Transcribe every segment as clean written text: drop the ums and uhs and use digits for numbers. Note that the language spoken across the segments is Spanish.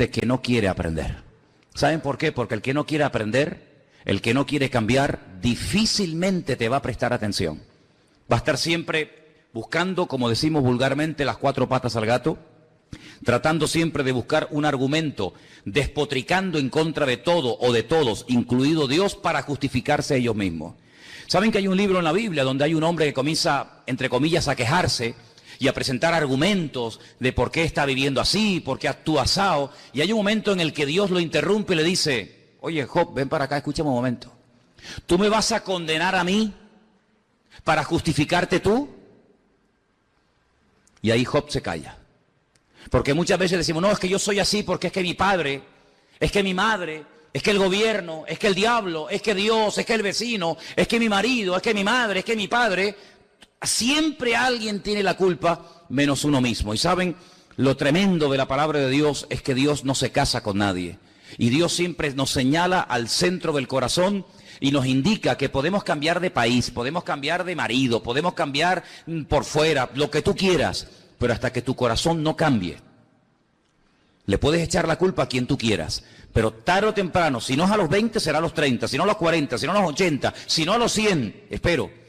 gente que no quiere aprender. ¿Saben por qué? Porque el que no quiere aprender, el que no quiere cambiar, difícilmente te va a prestar atención. Va a estar siempre buscando, como decimos vulgarmente, las cuatro patas al gato, tratando siempre de buscar un argumento, despotricando en contra de todo o de todos, incluido Dios, para justificarse a ellos mismos. ¿Saben que hay un libro en la Biblia donde hay un hombre que comienza, entre comillas, a quejarse y a presentar argumentos de por qué está viviendo así, por qué actúa asao? Y hay un momento en el que Dios lo interrumpe y le dice: oye, Job, ven para acá, escúchame un momento. ¿Tú me vas a condenar a mí para justificarte tú? Y ahí Job se calla. Porque muchas veces decimos: no, es que yo soy así porque es que mi padre, es que mi madre, es que el gobierno, es que el diablo, es que Dios, es que el vecino, es que mi marido, es que mi madre, es que mi padre. Siempre alguien tiene la culpa menos uno mismo. Y saben, lo tremendo de la palabra de Dios es que Dios no se casa con nadie. Y Dios siempre nos señala al centro del corazón y nos indica que podemos cambiar de país, podemos cambiar de marido, podemos cambiar por fuera, lo que tú quieras, pero hasta que tu corazón no cambie. Le puedes echar la culpa a quien tú quieras, pero tarde o temprano, si no es a los 20, será a los 30, si no a los 40, si no a los 80, si no a los 100, espero.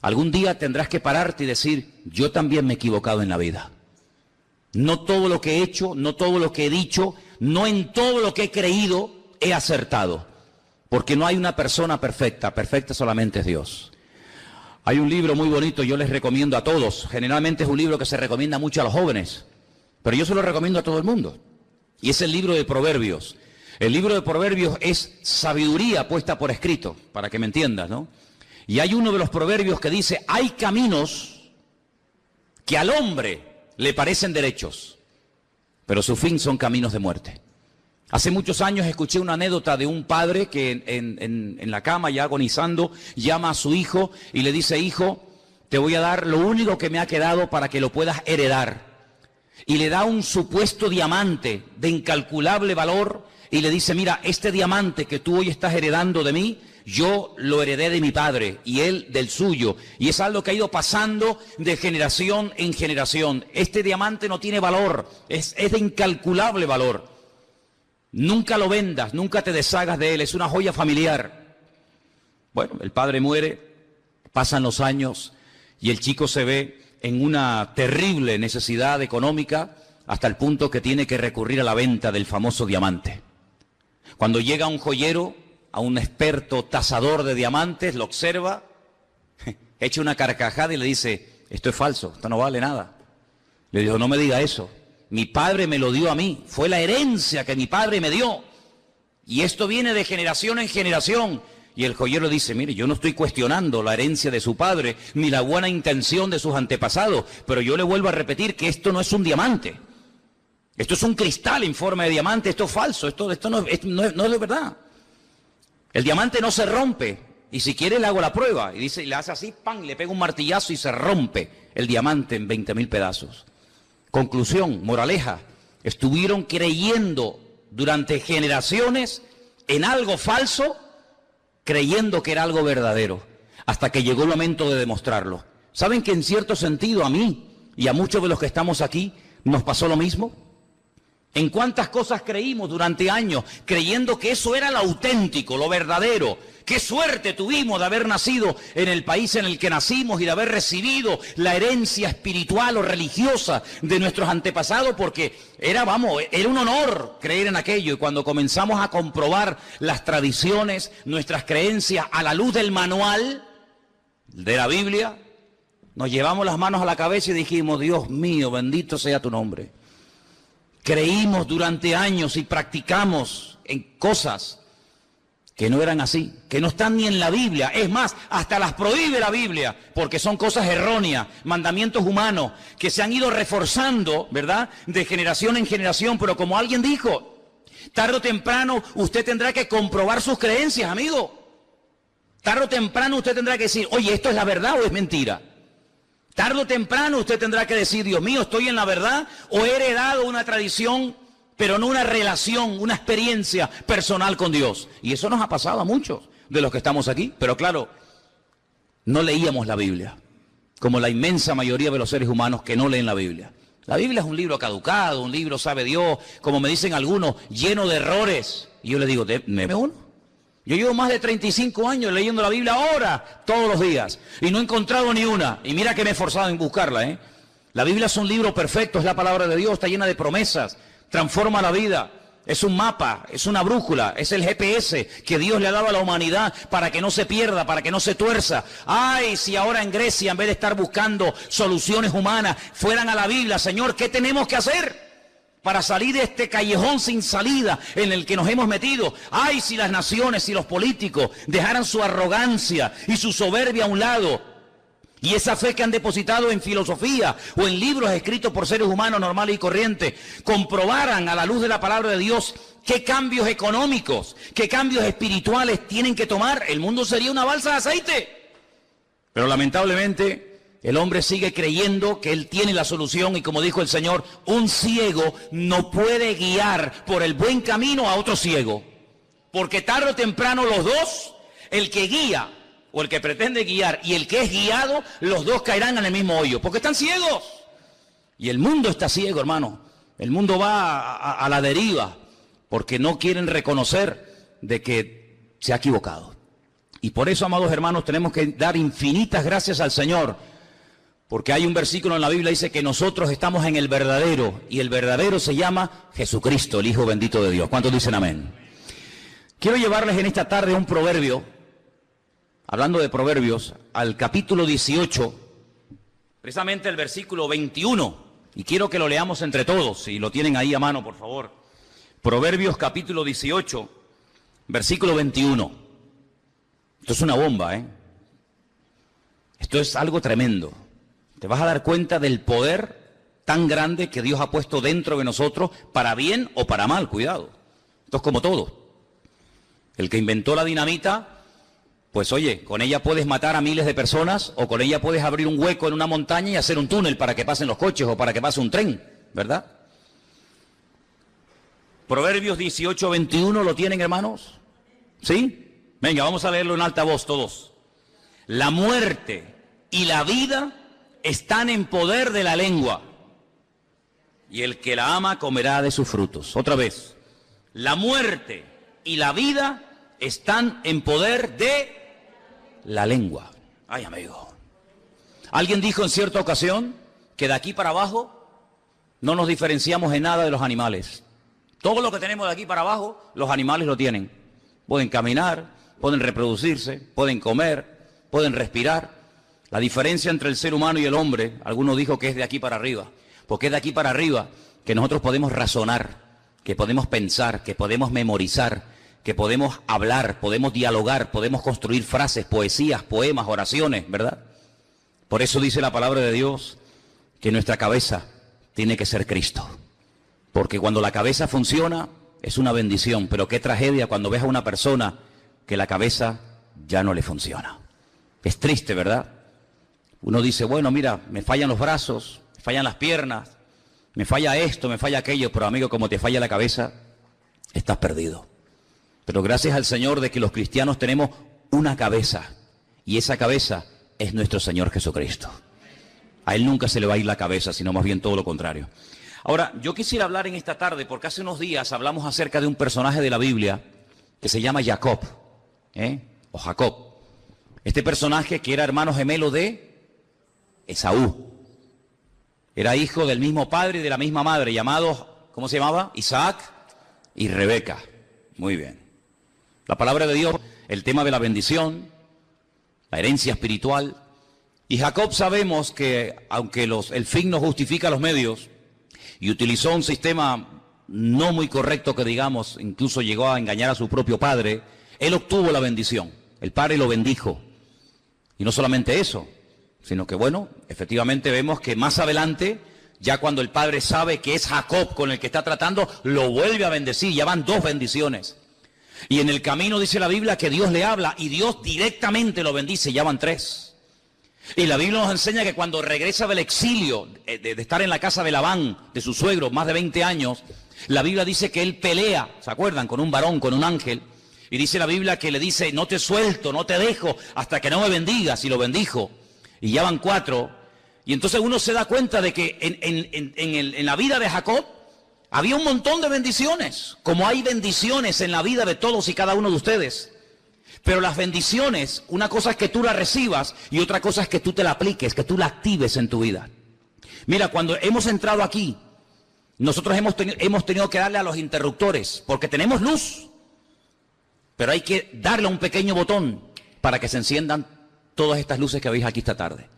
Algún día tendrás que pararte y decir: yo también me he equivocado en la vida. No todo lo que he hecho, no todo lo que he dicho, no en todo lo que he creído he acertado. Porque no hay una persona perfecta, perfecta solamente es Dios. Hay un libro muy bonito, yo les recomiendo a todos. Generalmente es un libro que se recomienda mucho a los jóvenes, pero yo se lo recomiendo a todo el mundo. Y es el libro de Proverbios. El libro de Proverbios es sabiduría puesta por escrito, para que me entiendas, ¿no? Y hay uno de los proverbios que dice: hay caminos que al hombre le parecen derechos, pero su fin son caminos de muerte. Hace muchos años escuché una anécdota de un padre que en la cama, ya agonizando, llama a su hijo y le dice: hijo, te voy a dar lo único que me ha quedado para que lo puedas heredar. Y le da un supuesto diamante de incalculable valor y le dice: mira, este diamante que tú hoy estás heredando de mí, yo lo heredé de mi padre y él del suyo. Y es algo que ha ido pasando de generación en generación. Este diamante no tiene valor, es de incalculable valor. Nunca lo vendas, nunca te deshagas de él, es una joya familiar. Bueno, el padre muere, pasan los años y el chico se ve en una terrible necesidad económica hasta el punto que tiene que recurrir a la venta del famoso diamante. Cuando llega un joyero, a un experto tasador de diamantes, lo observa, echa una carcajada y le dice: esto es falso, esto no vale nada. Le dijo: no me diga eso, mi padre me lo dio a mí, fue la herencia que mi padre me dio, y esto viene de generación en generación. Y el joyero dice: mire, yo no estoy cuestionando la herencia de su padre, ni la buena intención de sus antepasados, pero yo le vuelvo a repetir que esto no es un diamante. Esto es un cristal en forma de diamante, esto es falso, esto no es de verdad. El diamante no se rompe, y si quiere le hago la prueba. Y dice, y le hace así, ¡pam!, le pega un martillazo y se rompe el diamante en 20.000 pedazos. Conclusión, moraleja, estuvieron creyendo durante generaciones en algo falso, creyendo que era algo verdadero, hasta que llegó el momento de demostrarlo. ¿Saben que en cierto sentido a mí y a muchos de los que estamos aquí nos pasó lo mismo? ¿En cuántas cosas creímos durante años, creyendo que eso era lo auténtico, lo verdadero? ¡Qué suerte tuvimos de haber nacido en el país en el que nacimos y de haber recibido la herencia espiritual o religiosa de nuestros antepasados! Porque era un honor creer en aquello. Y cuando comenzamos a comprobar las tradiciones, nuestras creencias a la luz del manual de la Biblia, nos llevamos las manos a la cabeza y dijimos: Dios mío, bendito sea tu nombre. Creímos durante años y practicamos en cosas que no eran así, que no están ni en la Biblia. Es más, hasta las prohíbe la Biblia, porque son cosas erróneas, mandamientos humanos, que se han ido reforzando, ¿verdad?, de generación en generación. Pero como alguien dijo, tarde o temprano usted tendrá que comprobar sus creencias, amigo. Tarde o temprano usted tendrá que decir: oye, ¿esto es la verdad o es mentira? Tarde o temprano usted tendrá que decir: Dios mío, ¿estoy en la verdad o he heredado una tradición, pero no una relación, una experiencia personal con Dios? Y eso nos ha pasado a muchos de los que estamos aquí. Pero claro, no leíamos la Biblia, como la inmensa mayoría de los seres humanos que no leen la Biblia. La Biblia es un libro caducado, un libro, sabe Dios, como me dicen algunos, lleno de errores. Y yo le digo, deme uno. Yo llevo más de 35 años leyendo la Biblia ahora, todos los días, y no he encontrado ni una. Y mira que me he esforzado en buscarla, ¿eh? La Biblia es un libro perfecto, es la palabra de Dios, está llena de promesas, transforma la vida. Es un mapa, es una brújula, es el GPS que Dios le ha dado a la humanidad para que no se pierda, para que no se tuerza. Ay, si ahora en Grecia, en vez de estar buscando soluciones humanas, fueran a la Biblia, Señor, ¿qué tenemos que hacer para salir de este callejón sin salida en el que nos hemos metido? Ay, si las naciones y los políticos dejaran su arrogancia y su soberbia a un lado, y esa fe que han depositado en filosofía o en libros escritos por seres humanos normales y corrientes, comprobaran a la luz de la palabra de Dios qué cambios económicos, qué cambios espirituales tienen que tomar, el mundo sería una balsa de aceite. Pero lamentablemente el hombre sigue creyendo que él tiene la solución y, como dijo el Señor, un ciego no puede guiar por el buen camino a otro ciego, porque tarde o temprano los dos, el que guía o el que pretende guiar y el que es guiado, los dos caerán en el mismo hoyo, porque están ciegos. Y el mundo está ciego, hermano. El mundo va a la deriva, porque no quieren reconocer de que se ha equivocado. Y por eso, amados hermanos, tenemos que dar infinitas gracias al Señor, porque hay un versículo en la Biblia que dice que nosotros estamos en el verdadero, y el verdadero se llama Jesucristo, el Hijo bendito de Dios. ¿Cuántos dicen amén? Quiero llevarles en esta tarde un proverbio, hablando de Proverbios, al capítulo 18, precisamente el versículo 21, y quiero que lo leamos entre todos, si lo tienen ahí a mano, por favor. Proverbios capítulo 18, versículo 21. Esto es una bomba, ¿eh? Esto es algo tremendo. Te vas a dar cuenta del poder tan grande que Dios ha puesto dentro de nosotros, para bien o para mal, cuidado. Esto es como todo. El que inventó la dinamita, pues oye, con ella puedes matar a miles de personas, o con ella puedes abrir un hueco en una montaña y hacer un túnel para que pasen los coches o para que pase un tren, ¿verdad? Proverbios 18, 21, ¿lo tienen, hermanos? ¿Sí? Venga, vamos a leerlo en alta voz todos. La muerte y la vida están en poder de la lengua, y el que la ama comerá de sus frutos. Otra vez. La muerte y la vida están en poder de la lengua. Ay, amigo. Alguien dijo en cierta ocasión que de aquí para abajo no nos diferenciamos en nada de los animales. Todo lo que tenemos de aquí para abajo, los animales lo tienen. Pueden caminar, pueden reproducirse, pueden comer, pueden respirar. La diferencia entre el ser humano y el hombre, algunos dijo que es de aquí para arriba, porque es de aquí para arriba que nosotros podemos razonar, que podemos pensar, que podemos memorizar, que podemos hablar, podemos dialogar, podemos construir frases, poesías, poemas, oraciones, ¿verdad? Por eso dice la palabra de Dios que nuestra cabeza tiene que ser Cristo. Porque cuando la cabeza funciona es una bendición, pero qué tragedia cuando ves a una persona que la cabeza ya no le funciona. Es triste, ¿verdad? Uno dice, bueno, mira, me fallan los brazos, me fallan las piernas, me falla esto, me falla aquello, pero amigo, como te falla la cabeza, estás perdido. Pero gracias al Señor de que los cristianos tenemos una cabeza, y esa cabeza es nuestro Señor Jesucristo. A Él nunca se le va a ir la cabeza, sino más bien todo lo contrario. Ahora, yo quisiera hablar en esta tarde, porque hace unos días hablamos acerca de un personaje de la Biblia que se llama Jacob, o Jacob. Este personaje que era hermano gemelo de Esaú. Era hijo del mismo padre y de la misma madre, llamados, ¿cómo se llamaba? Isaac y Rebeca. Muy bien. La palabra de Dios, el tema de la bendición, la herencia espiritual. Y Jacob sabemos que, aunque el fin no justifica los medios, y utilizó un sistema no muy correcto que digamos, incluso llegó a engañar a su propio padre, él obtuvo la bendición. El padre lo bendijo. Y no solamente eso, sino que bueno, efectivamente vemos que más adelante, ya cuando el padre sabe que es Jacob con el que está tratando, lo vuelve a bendecir, ya van 2 bendiciones. Y en el camino dice la Biblia que Dios le habla y Dios directamente lo bendice, ya van 3. Y la Biblia nos enseña que cuando regresa del exilio, de estar en la casa de Labán, de su suegro, más de 20 años, la Biblia dice que él pelea, ¿se acuerdan? Con un varón, con un ángel. Y dice la Biblia que le dice, no te suelto, no te dejo, hasta que no me bendigas, y lo bendijo. Y ya van 4, Y entonces uno se da cuenta de que en la vida de Jacob había un montón de bendiciones, como hay bendiciones en la vida de todos y cada uno de ustedes. Pero las bendiciones, una cosa es que tú las recibas y otra cosa es que tú te la apliques, que tú la actives en tu vida. Mira, cuando hemos entrado aquí, nosotros hemos tenido que darle a los interruptores, porque tenemos luz, pero hay que darle a un pequeño botón para que se enciendan todas estas luces que veis aquí esta tarde.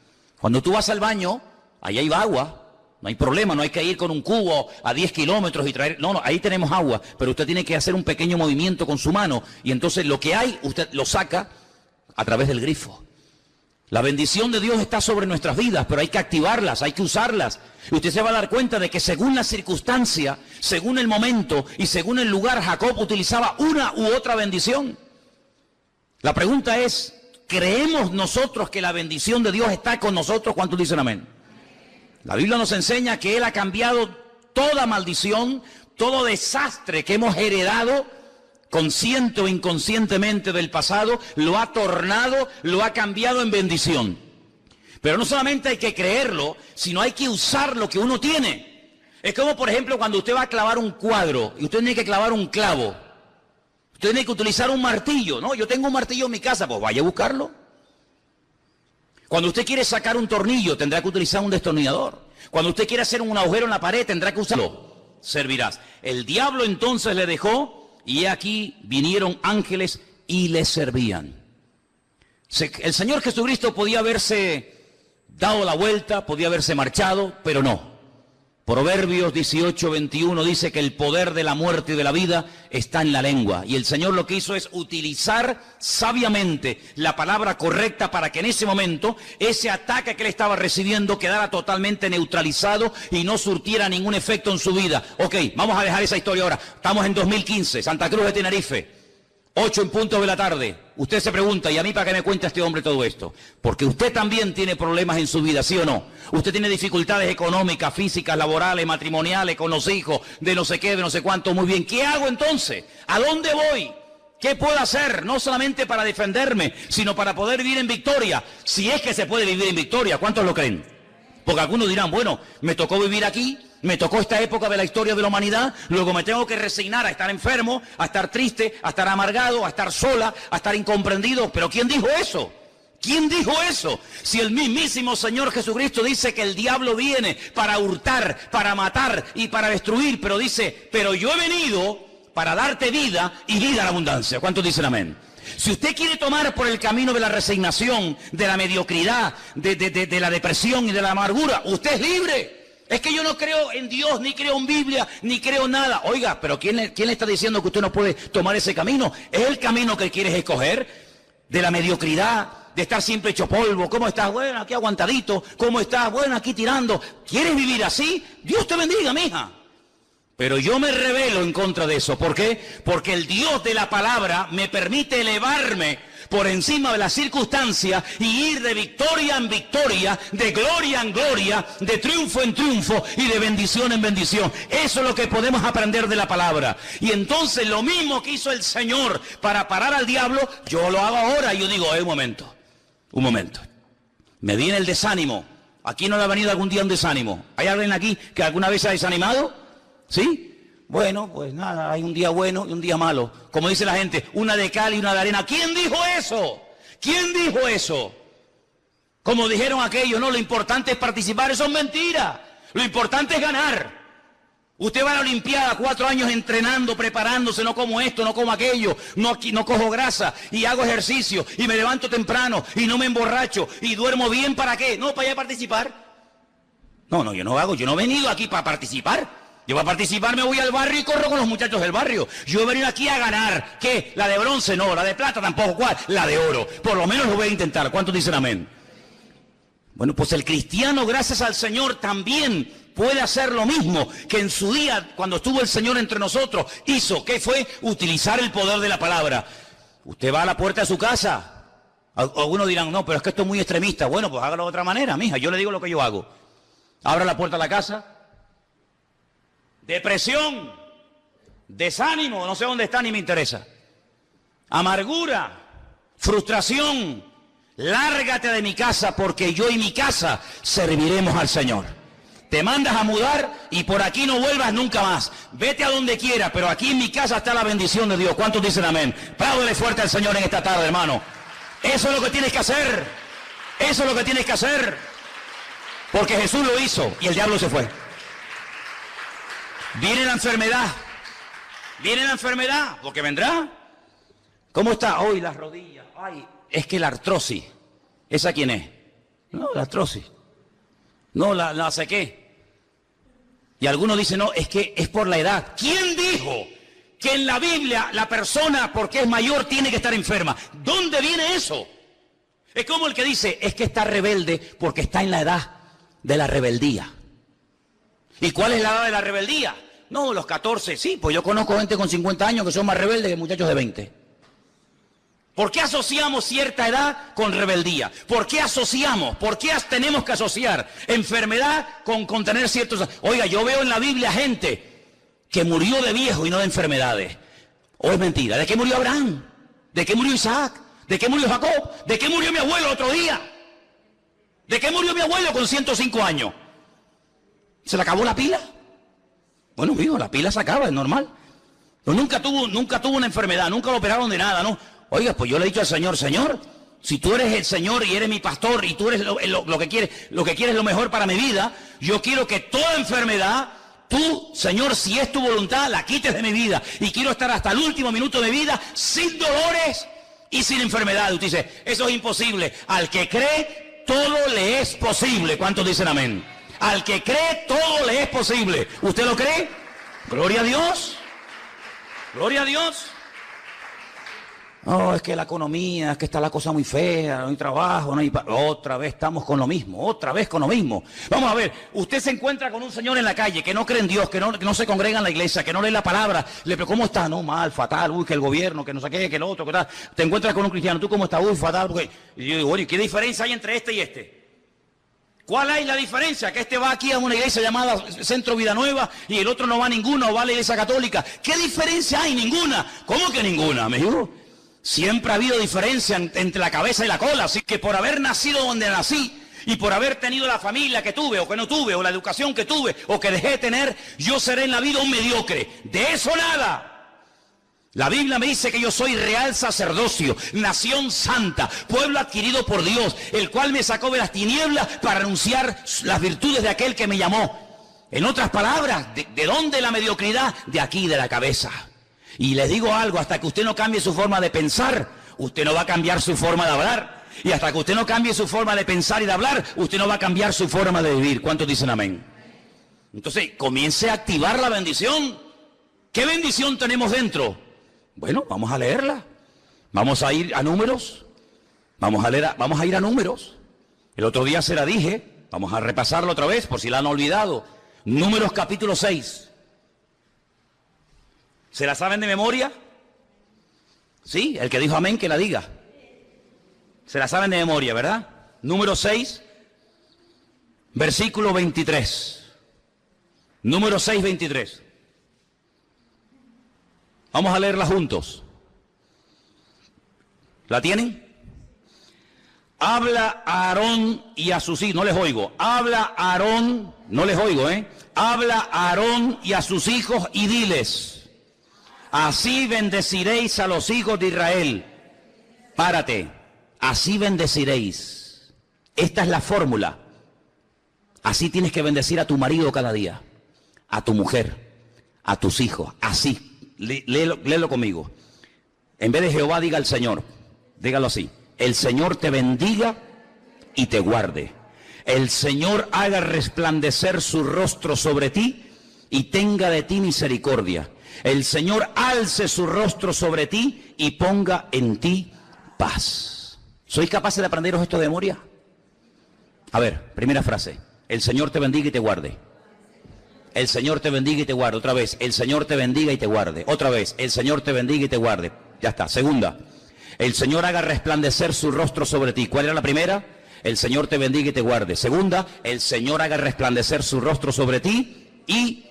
Cuando tú vas al baño, ahí hay agua. No hay problema, no hay que ir con un cubo a 10 kilómetros y traer... No, ahí tenemos agua, pero usted tiene que hacer un pequeño movimiento con su mano y entonces lo que hay, usted lo saca a través del grifo. La bendición de Dios está sobre nuestras vidas, pero hay que activarlas, hay que usarlas. Y usted se va a dar cuenta de que según la circunstancia, según el momento y según el lugar, Jacob utilizaba una u otra bendición. La pregunta es, ¿creemos nosotros que la bendición de Dios está con nosotros? ¿Cuántos dicen amén? La Biblia nos enseña que Él ha cambiado toda maldición, todo desastre que hemos heredado, consciente o inconscientemente del pasado, lo ha tornado, lo ha cambiado en bendición. Pero no solamente hay que creerlo, sino hay que usar lo que uno tiene. Es como, por ejemplo, cuando usted va a clavar un cuadro y usted tiene que clavar un clavo. Usted tiene que utilizar un martillo. No, yo tengo un martillo en mi casa, pues vaya a buscarlo. Cuando usted quiere sacar un tornillo, tendrá que utilizar un destornillador. Cuando usted quiere hacer un agujero en la pared, tendrá que usarlo. Servirás. El diablo entonces le dejó, y aquí vinieron ángeles y le servían. El Señor Jesucristo podía haberse dado la vuelta, podía haberse marchado, pero no. Proverbios 18:21 dice que el poder de la muerte y de la vida está en la lengua. Y el Señor lo que hizo es utilizar sabiamente la palabra correcta para que en ese momento ese ataque que él estaba recibiendo quedara totalmente neutralizado y no surtiera ningún efecto en su vida. Ok, vamos a dejar esa historia ahora. Estamos en 2015, Santa Cruz de Tenerife. 8 en punto de la tarde. Usted se pregunta, ¿y a mí para qué me cuenta este hombre todo esto? Porque usted también tiene problemas en su vida, ¿sí o no? Usted tiene dificultades económicas, físicas, laborales, matrimoniales, con los hijos, de no sé qué, de no sé cuánto. Muy bien, ¿qué hago entonces? ¿A dónde voy? ¿Qué puedo hacer? No solamente para defenderme, sino para poder vivir en victoria. Si es que se puede vivir en victoria, ¿cuántos lo creen? Porque algunos dirán, bueno, me tocó vivir aquí, me tocó esta época de la historia de la humanidad, luego me tengo que resignar a estar enfermo, a estar triste, a estar amargado, a estar sola, a estar incomprendido. ¿Pero quién dijo eso? ¿Quién dijo eso? Si el mismísimo Señor Jesucristo dice que el diablo viene para hurtar, para matar y para destruir, pero dice, pero yo he venido para darte vida y vida en abundancia. ¿Cuántos dicen amén? Si usted quiere tomar por el camino de la resignación, de la mediocridad, de la depresión y de la amargura, usted es libre. Es que yo no creo en Dios, ni creo en Biblia, ni creo en nada. Oiga, pero ¿quién le está diciendo que usted no puede tomar ese camino? ¿Es el camino que quieres escoger? De la mediocridad, de estar siempre hecho polvo. ¿Cómo estás? Bueno, aquí aguantadito. ¿Cómo estás? Bueno, aquí tirando. ¿Quieres vivir así? Dios te bendiga, mija. Pero yo me rebelo en contra de eso. ¿Por qué? Porque el Dios de la palabra me permite elevarme por encima de las circunstancias y ir de victoria en victoria, de gloria en gloria, de triunfo en triunfo y de bendición en bendición. Eso es lo que podemos aprender de la palabra. Y entonces lo mismo que hizo el Señor para parar al diablo, yo lo hago ahora. Y yo digo, un momento. Me viene el desánimo. ¿Aquí no le ha venido algún día un desánimo? ¿Hay alguien aquí que alguna vez se ha desanimado? ¿Sí? Bueno, pues nada, hay un día bueno y un día malo. Como dice la gente, una de cal y una de arena. ¿Quién dijo eso? ¿Quién dijo eso? Como dijeron aquellos, no, lo importante es participar. Eso es mentira. Lo importante es ganar. Usted va a la Olimpiada 4 años entrenando, preparándose, no como esto, no como aquello, no cojo grasa y hago ejercicio y me levanto temprano y no me emborracho y duermo bien. ¿Para qué? No, para ir a participar. No, yo no he venido aquí para participar. Yo para participar me voy al barrio y corro con los muchachos del barrio. Yo he venido aquí a ganar. ¿Qué? ¿La de bronce? No. ¿La de plata? Tampoco. ¿Cuál? La de oro. Por lo menos lo voy a intentar. ¿Cuántos dicen amén? Bueno, pues el cristiano, gracias al Señor, también puede hacer lo mismo que en su día, cuando estuvo el Señor entre nosotros, hizo. ¿Qué fue? Utilizar el poder de la palabra. Usted va a la puerta de su casa. Algunos dirán, no, pero es que esto es muy extremista. Bueno, pues hágalo de otra manera, mija. Yo le digo lo que yo hago. Abra la puerta de la casa. Depresión, desánimo, no sé dónde está ni me interesa. Amargura, frustración, lárgate de mi casa porque yo y mi casa serviremos al Señor. Te mandas a mudar y por aquí no vuelvas nunca más. Vete a donde quieras, pero aquí en mi casa está la bendición de Dios. ¿Cuántos dicen amén? Apláudele fuerte al Señor en esta tarde, hermano. Eso es lo que tienes que hacer. Eso es lo que tienes que hacer. Porque Jesús lo hizo y el diablo se fue. Viene la enfermedad. Viene la enfermedad, porque vendrá. ¿Cómo está hoy las rodillas? Ay, es que la artrosis. ¿Esa quién es? No, la artrosis. No, la sé qué. Y algunos dicen, no, es que es por la edad. ¿Quién dijo que en la Biblia la persona porque es mayor tiene que estar enferma? ¿Dónde viene eso? Es como el que dice, es que está rebelde porque está en la edad de la rebeldía. ¿Y cuál es la edad de la rebeldía? No, los 14, sí, pues yo conozco gente con 50 años que son más rebeldes que muchachos de 20. ¿Por qué asociamos cierta edad con rebeldía? ¿Por qué asociamos? ¿Por qué tenemos que asociar enfermedad con tener ciertos... Oiga, yo veo en la Biblia gente que murió de viejo y no de enfermedades. ¿O es mentira? ¿De qué murió Abraham? ¿De qué murió Isaac? ¿De qué murió Jacob? ¿De qué murió mi abuelo el otro día? ¿De qué murió mi abuelo con 105 años? ¿Se le acabó la pila? Bueno, mijo, la pila se acaba, es normal. Pero nunca tuvo una enfermedad, nunca lo operaron de nada, ¿no? Oiga, pues yo le he dicho al Señor, Señor, si tú eres el Señor y eres mi pastor y tú eres lo que quieres lo mejor para mi vida, yo quiero que toda enfermedad, tú, Señor, si es tu voluntad, la quites de mi vida. Y quiero estar hasta el último minuto de vida sin dolores y sin enfermedad. Usted dice, eso es imposible. Al que cree, todo le es posible. ¿Cuántos dicen amén? Al que cree, todo le es posible. ¿Usted lo cree? Gloria a Dios. Gloria a Dios. No, es que la economía, es que está la cosa muy fea, no hay trabajo, no hay... Otra vez estamos con lo mismo, otra vez con lo mismo. Vamos a ver, usted se encuentra con un señor en la calle que no cree en Dios, que no se congrega en la iglesia, que no lee la palabra. Le pregunta, ¿cómo está? No, mal, fatal, uy, que el gobierno, que no sé qué, que el otro, que tal. Te encuentras con un cristiano, ¿tú cómo estás? Uy, fatal, porque... Y yo digo, oye, ¿qué diferencia hay entre este y este? ¿Cuál hay la diferencia? Que este va aquí a una iglesia llamada Centro Vida Nueva y el otro no va a ninguna o va a la iglesia católica. ¿Qué diferencia hay? Ninguna. ¿Cómo que ninguna? Me dijo. Siempre ha habido diferencia entre la cabeza y la cola, así que por haber nacido donde nací y por haber tenido la familia que tuve o que no tuve o la educación que tuve o que dejé de tener, yo seré en la vida un mediocre. De eso nada. La Biblia me dice que yo soy real sacerdocio, nación santa, pueblo adquirido por Dios, el cual me sacó de las tinieblas para anunciar las virtudes de aquel que me llamó. En otras palabras, ¿de dónde la mediocridad? De aquí, de la cabeza. Y les digo algo, hasta que usted no cambie su forma de pensar, usted no va a cambiar su forma de hablar. Y hasta que usted no cambie su forma de pensar y de hablar, usted no va a cambiar su forma de vivir. ¿Cuántos dicen amén? Entonces, comience a activar la bendición. ¿Qué bendición tenemos dentro? Bueno, vamos a leerla. Vamos a ir a Números. Vamos a ir a Números. El otro día se la dije. Vamos a repasarlo otra vez por si la han olvidado. Números capítulo 6. ¿Se la saben de memoria? Sí, el que dijo amén, que la diga. Se la saben de memoria, ¿verdad? Número 6, versículo 23. Número 6, 23. Vamos a leerla juntos. ¿La tienen? Habla a Aarón y a sus hijos. No les oigo. Habla a Aarón, no les oigo, Habla a Aarón y a sus hijos y diles: así bendeciréis a los hijos de Israel. Párate. Así bendeciréis. Esta es la fórmula. Así tienes que bendecir a tu marido cada día, a tu mujer, a tus hijos. Así. Léelo conmigo. En vez de Jehová, diga el Señor. Dígalo así. El Señor te bendiga y te guarde. El Señor haga resplandecer su rostro sobre ti y tenga de ti misericordia. El Señor alce su rostro sobre ti y ponga en ti paz. ¿Sois capaces de aprenderos esto de memoria? A ver, primera frase. El Señor te bendiga y te guarde. El Señor te bendiga y te guarde. Otra vez. El Señor te bendiga y te guarde. Otra vez. El Señor te bendiga y te guarde. Ya está. Segunda. El Señor haga resplandecer su rostro sobre ti. ¿Cuál era la primera? El Señor te bendiga y te guarde. Segunda. El Señor haga resplandecer su rostro sobre ti y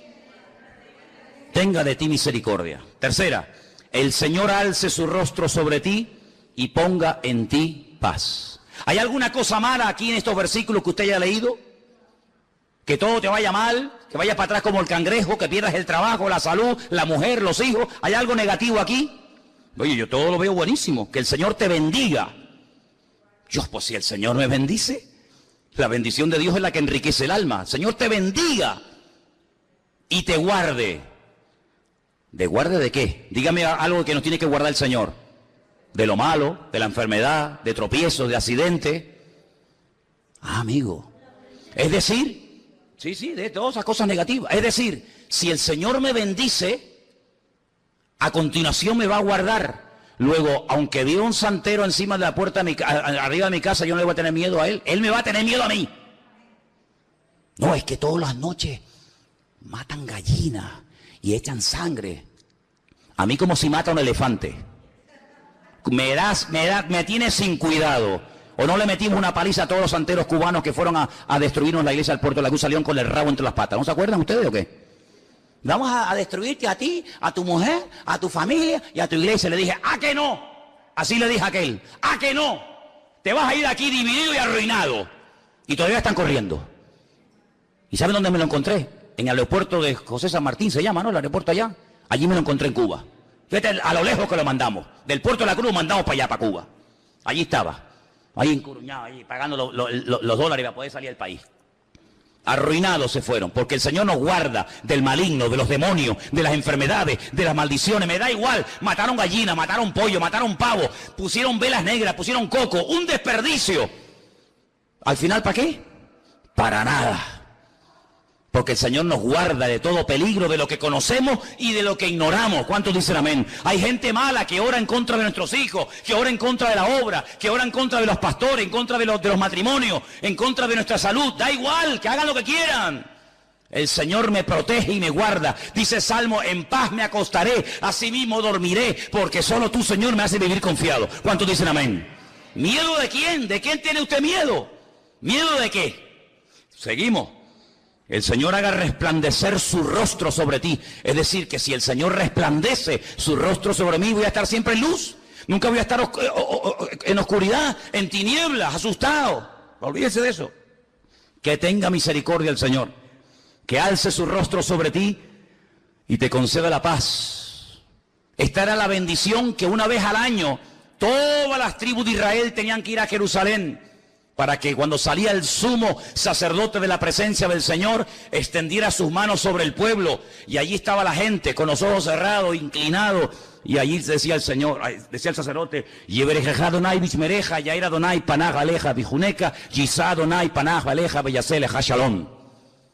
tenga de ti misericordia. Tercera, el Señor alce su rostro sobre ti y ponga en ti paz. ¿Hay alguna cosa mala aquí en estos versículos que usted haya leído? Que todo te vaya mal, que vayas para atrás como el cangrejo, que pierdas el trabajo, la salud, la mujer, los hijos. ¿Hay algo negativo aquí? Oye, yo todo lo veo buenísimo. Que el Señor te bendiga. Dios, pues si el Señor me bendice, la bendición de Dios es la que enriquece el alma. El Señor te bendiga y te guarde. ¿De guarde de qué? Dígame algo que nos tiene que guardar el Señor. De lo malo, de la enfermedad, de tropiezos, de accidentes. Ah, amigo. Es decir, sí, de todas esas cosas negativas. Es decir, si el Señor me bendice, a continuación me va a guardar. Luego, aunque viva un santero encima de la puerta, arriba de mi casa, yo no le voy a tener miedo a él. Él me va a tener miedo a mí. No, es que todas las noches matan gallinas y echan sangre. A mí como si mata un elefante. Me tiene sin cuidado. ¿O no le metimos una paliza a todos los santeros cubanos que fueron a destruirnos la iglesia del Puerto de la Cruz? Salieron con el rabo entre las patas. ¿No se acuerdan ustedes o qué? Vamos a destruirte a ti, a tu mujer, a tu familia y a tu iglesia. Le dije, ¿a que no? Así le dije a aquel, ¿a que no? Te vas a ir aquí dividido y arruinado. Y todavía están corriendo. ¿Y saben dónde me lo encontré? En el aeropuerto de José San Martín, se llama, ¿no? El aeropuerto allá. Allí me lo encontré en Cuba. Fíjate a lo lejos que lo mandamos. Del Puerto de la Cruz lo mandamos para allá, para Cuba. Allí estaba. Ahí encuruñado, ahí pagando los dólares para poder salir del país. Arruinados se fueron, porque el Señor nos guarda del maligno, de los demonios, de las enfermedades, de las maldiciones. Me da igual, mataron gallina, mataron pollo, mataron pavo, pusieron velas negras, pusieron coco, un desperdicio. Al final, ¿para qué? Para nada. Porque el Señor nos guarda de todo peligro, de lo que conocemos y de lo que ignoramos. ¿Cuántos dicen amén? Hay gente mala que ora en contra de nuestros hijos, que ora en contra de la obra, que ora en contra de los pastores, en contra de los matrimonios, en contra de nuestra salud. Da igual, que hagan lo que quieran. El Señor me protege y me guarda. Dice Salmo, en paz me acostaré, asimismo dormiré, porque solo tú, Señor, me hace vivir confiado. ¿Cuántos dicen amén? ¿Miedo de quién? ¿De quién tiene usted miedo? ¿Miedo de qué? Seguimos. El Señor haga resplandecer su rostro sobre ti. Es decir, que si el Señor resplandece su rostro sobre mí, voy a estar siempre en luz. Nunca voy a estar en oscuridad, en tinieblas, asustado. Olvídese de eso. Que tenga misericordia el Señor. Que alce su rostro sobre ti y te conceda la paz. Esta era la bendición que una vez al año todas las tribus de Israel tenían que ir a Jerusalén, para que cuando salía el sumo sacerdote de la presencia del Señor, extendiera sus manos sobre el pueblo, y allí estaba la gente con los ojos cerrados, inclinados, y allí decía el Señor, decía el sacerdote, Yeberejeja Adonai Bishmereja, Yair Adonai Panaj Aleja Bijuneca, Yisá Adonai Panaj Aleja Beyaseleja Shalom.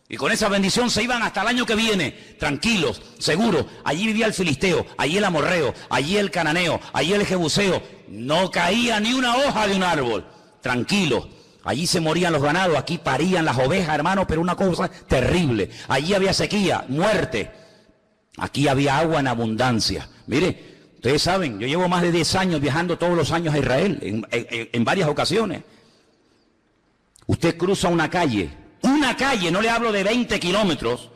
Y con esa bendición se iban hasta el año que viene, tranquilos, seguros. Allí vivía el filisteo, allí el amorreo, allí el cananeo, allí el jebuseo. No caía ni una hoja de un árbol. Tranquilos. Allí se morían los ganados, aquí parían las ovejas, hermano, pero una cosa terrible. Allí había sequía, muerte. Aquí había agua en abundancia. Mire, ustedes saben, yo llevo más de 10 años viajando todos los años a Israel, en varias ocasiones. Usted cruza una calle, no le hablo de 20 kilómetros.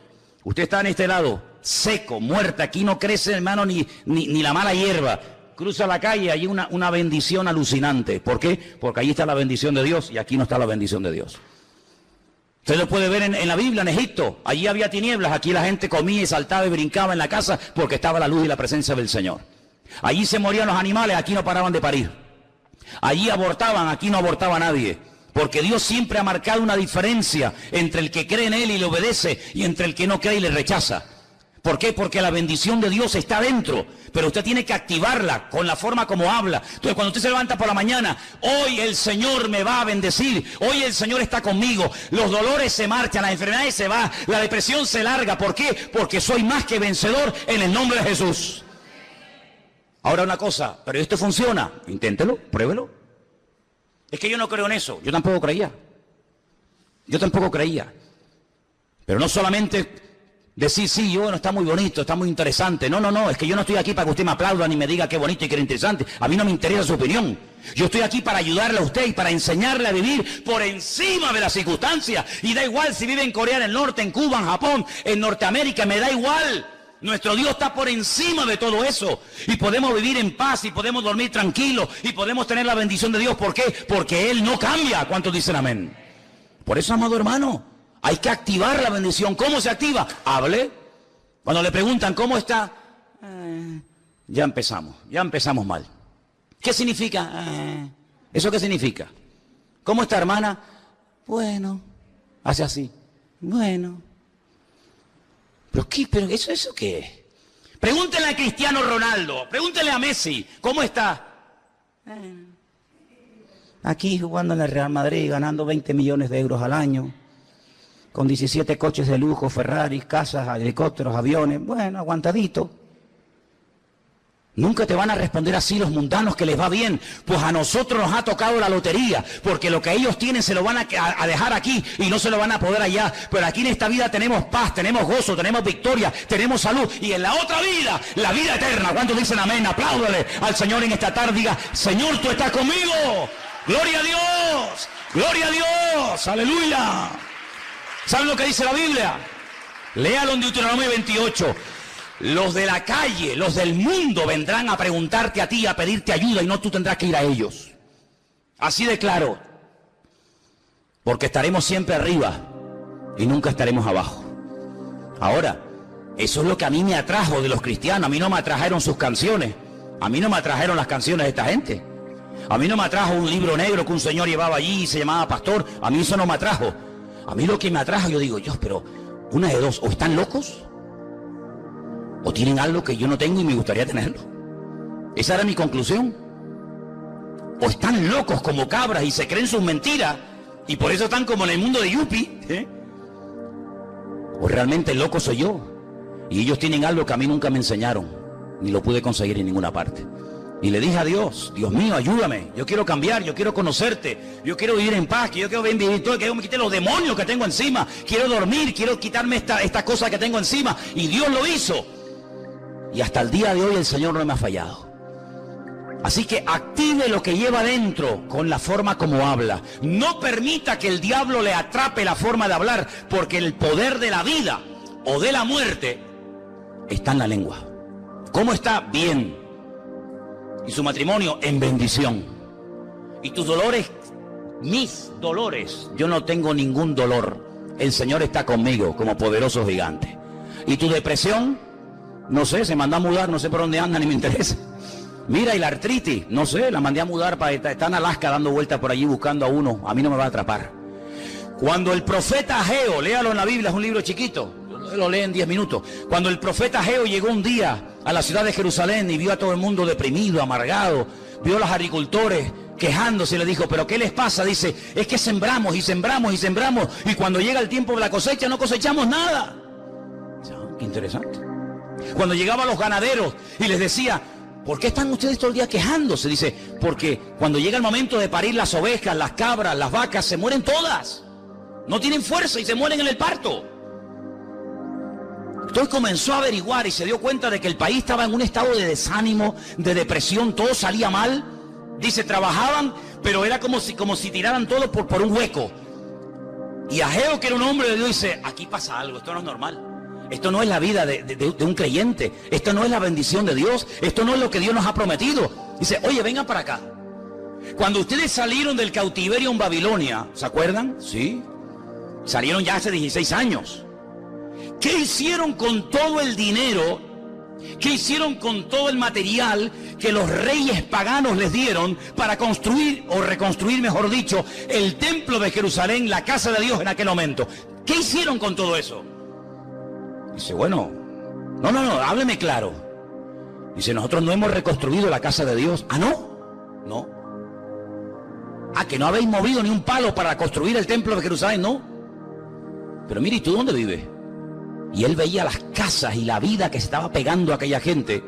Usted está en este lado, seco, muerta, aquí no crece, hermano, ni la mala hierba. Cruza la calle, hay una bendición alucinante. ¿Por qué? Porque ahí está la bendición de Dios y aquí no está la bendición de Dios. Usted lo puede ver en la Biblia, en Egipto. Allí había tinieblas, aquí la gente comía y saltaba y brincaba en la casa porque estaba la luz y la presencia del Señor. Allí se morían los animales, aquí no paraban de parir. Allí abortaban, aquí no abortaba nadie. Porque Dios siempre ha marcado una diferencia entre el que cree en Él y le obedece y entre el que no cree y le rechaza. ¿Por qué? Porque la bendición de Dios está dentro, pero usted tiene que activarla con la forma como habla. Entonces, cuando usted se levanta por la mañana, hoy el Señor me va a bendecir, hoy el Señor está conmigo, los dolores se marchan, las enfermedades se van, la depresión se larga. ¿Por qué? Porque soy más que vencedor en el nombre de Jesús. Ahora una cosa, pero esto funciona, inténtelo, pruébelo. Es que yo no creo en eso, yo tampoco creía. Pero no solamente decir, sí, bueno, está muy bonito, está muy interesante. No, es que yo no estoy aquí para que usted me aplauda ni me diga qué bonito y qué interesante. A mí no me interesa su opinión. Yo estoy aquí para ayudarle a usted y para enseñarle a vivir por encima de las circunstancias. Y da igual si vive en Corea del Norte, en Cuba, en Japón, en Norteamérica, me da igual. Nuestro Dios está por encima de todo eso. Y podemos vivir en paz, y podemos dormir tranquilos, y podemos tener la bendición de Dios. ¿Por qué? Porque Él no cambia. ¿Cuántos dicen amén? Por eso, amado hermano, hay que activar la bendición. ¿Cómo se activa? Hable. Cuando le preguntan, ¿cómo está? Ya empezamos mal. ¿Qué significa? ¿Eso qué significa? ¿Cómo está, hermana? Bueno, hace así. Bueno. ¿Pero qué? ¿Pero eso qué es? Pregúntenle a Cristiano Ronaldo, pregúntenle a Messi, ¿cómo está? Aquí jugando en el Real Madrid, ganando 20 millones de euros al año, con 17 coches de lujo, Ferraris, casas, helicópteros, aviones, bueno, aguantadito. Nunca te van a responder así los mundanos que les va bien, pues a nosotros nos ha tocado la lotería, porque lo que ellos tienen se lo van a dejar aquí y no se lo van a poder allá, pero aquí en esta vida tenemos paz, tenemos gozo, tenemos victoria, tenemos salud, y en la otra vida, la vida eterna. ¿Cuántos dicen amén? Apláudale al Señor en esta tarde, diga, Señor, tú estás conmigo, gloria a Dios, gloria a Dios, aleluya. ¿Saben lo que dice la Biblia? Léalo en Deuteronomio 28. Los de la calle, los del mundo vendrán a preguntarte a ti, a pedirte ayuda, y no tú tendrás que ir a ellos. Así de claro. Porque estaremos siempre arriba y nunca estaremos abajo. Ahora, eso es lo que a mí me atrajo de los cristianos. A mí no me atrajeron sus canciones. A mí no me atrajeron las canciones de esta gente. A mí no me atrajo un libro negro que un señor llevaba allí y se llamaba pastor. A mí eso no me atrajo. A mí lo que me atrajo, yo digo, Dios, pero una de dos, o están locos, o tienen algo que yo no tengo y me gustaría tenerlo. Esa era mi conclusión. O están locos como cabras y se creen sus mentiras y por eso están como en el mundo de Yupi, o realmente loco soy yo y ellos tienen algo que a mí nunca me enseñaron ni lo pude conseguir en ninguna parte. Y le dije a Dios, Dios mío, ayúdame, yo quiero cambiar, yo quiero conocerte, yo quiero vivir en paz, yo quiero vivir todo, que me quite los demonios que tengo encima, quiero dormir, quiero quitarme esta cosa que tengo encima. Y Dios lo hizo. Y hasta el día de hoy el Señor no me ha fallado. Así que active lo que lleva dentro con la forma como habla. No permita que el diablo le atrape la forma de hablar, porque el poder de la vida o de la muerte está en la lengua. ¿Cómo está? Bien. Y su matrimonio en bendición. Y tus dolores, mis dolores, yo no tengo ningún dolor. El Señor está conmigo como poderoso gigante. Y tu depresión, no sé, se mandó a mudar, no sé por dónde anda, ni me interesa. Mira, y la artritis, no sé, la mandé a mudar, está en Alaska dando vueltas por allí buscando a uno, a mí no me va a atrapar. Cuando el profeta Ageo, léalo en la Biblia, es un libro chiquito, lo lee en 10 minutos. Cuando el profeta Ageo llegó un día a la ciudad de Jerusalén y vio a todo el mundo deprimido, amargado, vio a los agricultores quejándose y le dijo, ¿pero qué les pasa? Dice, es que sembramos y sembramos y sembramos y cuando llega el tiempo de la cosecha no cosechamos nada. Qué interesante. Cuando llegaban los ganaderos y les decía, ¿por qué están ustedes todo el día quejándose? Dice, porque cuando llega el momento de parir las ovejas, las cabras, las vacas, se mueren todas. No tienen fuerza y se mueren en el parto. Entonces comenzó a averiguar y se dio cuenta de que el país estaba en un estado de desánimo, de depresión, todo salía mal. Dice, trabajaban, pero era como si tiraran todo por un hueco. Y Ageo, que era un hombre de Dios, dice, aquí pasa algo, esto no es normal. Esto no es la vida de un creyente. Esto no es la bendición de Dios. Esto no es lo que Dios nos ha prometido. Dice, oye, vengan para acá. Cuando ustedes salieron del cautiverio en Babilonia, ¿se acuerdan? Sí. Salieron ya hace 16 años. ¿Qué hicieron con todo el dinero? ¿Qué hicieron con todo el material que los reyes paganos les dieron para construir, o reconstruir, mejor dicho, el templo de Jerusalén, la casa de Dios en aquel momento? ¿Qué hicieron con todo eso? Dice, bueno, no, hábleme claro. Dice, nosotros no hemos reconstruido la casa de Dios. ¿Ah, no? No. Ah, que no habéis movido ni un palo para construir el templo de Jerusalén, no. Pero mire, ¿y tú dónde vives? Y él veía las casas y la vida que se estaba pegando a aquella gente.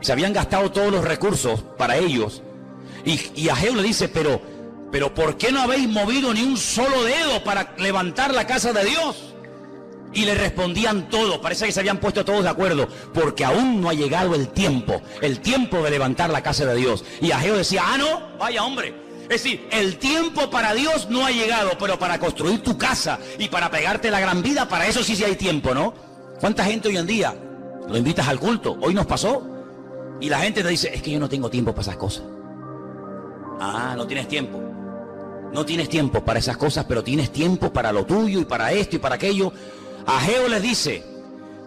Se habían gastado todos los recursos para ellos. Y Ageo le dice, pero ¿por qué no habéis movido ni un solo dedo para levantar la casa de Dios? Y le respondían todos, parece que se habían puesto todos de acuerdo, porque aún no ha llegado el tiempo de levantar la casa de Dios. Y Ageo decía, ah, no, vaya hombre. Es decir, el tiempo para Dios no ha llegado, pero para construir tu casa y para pegarte la gran vida, para eso sí hay tiempo, ¿no? ¿Cuánta gente hoy en día Lo invitas al culto. Hoy nos pasó. Y la gente te dice, es que yo no tengo tiempo para esas cosas. Ah, no tienes tiempo. No tienes tiempo para esas cosas, pero tienes tiempo para lo tuyo y para esto y para aquello. Ageo les dice,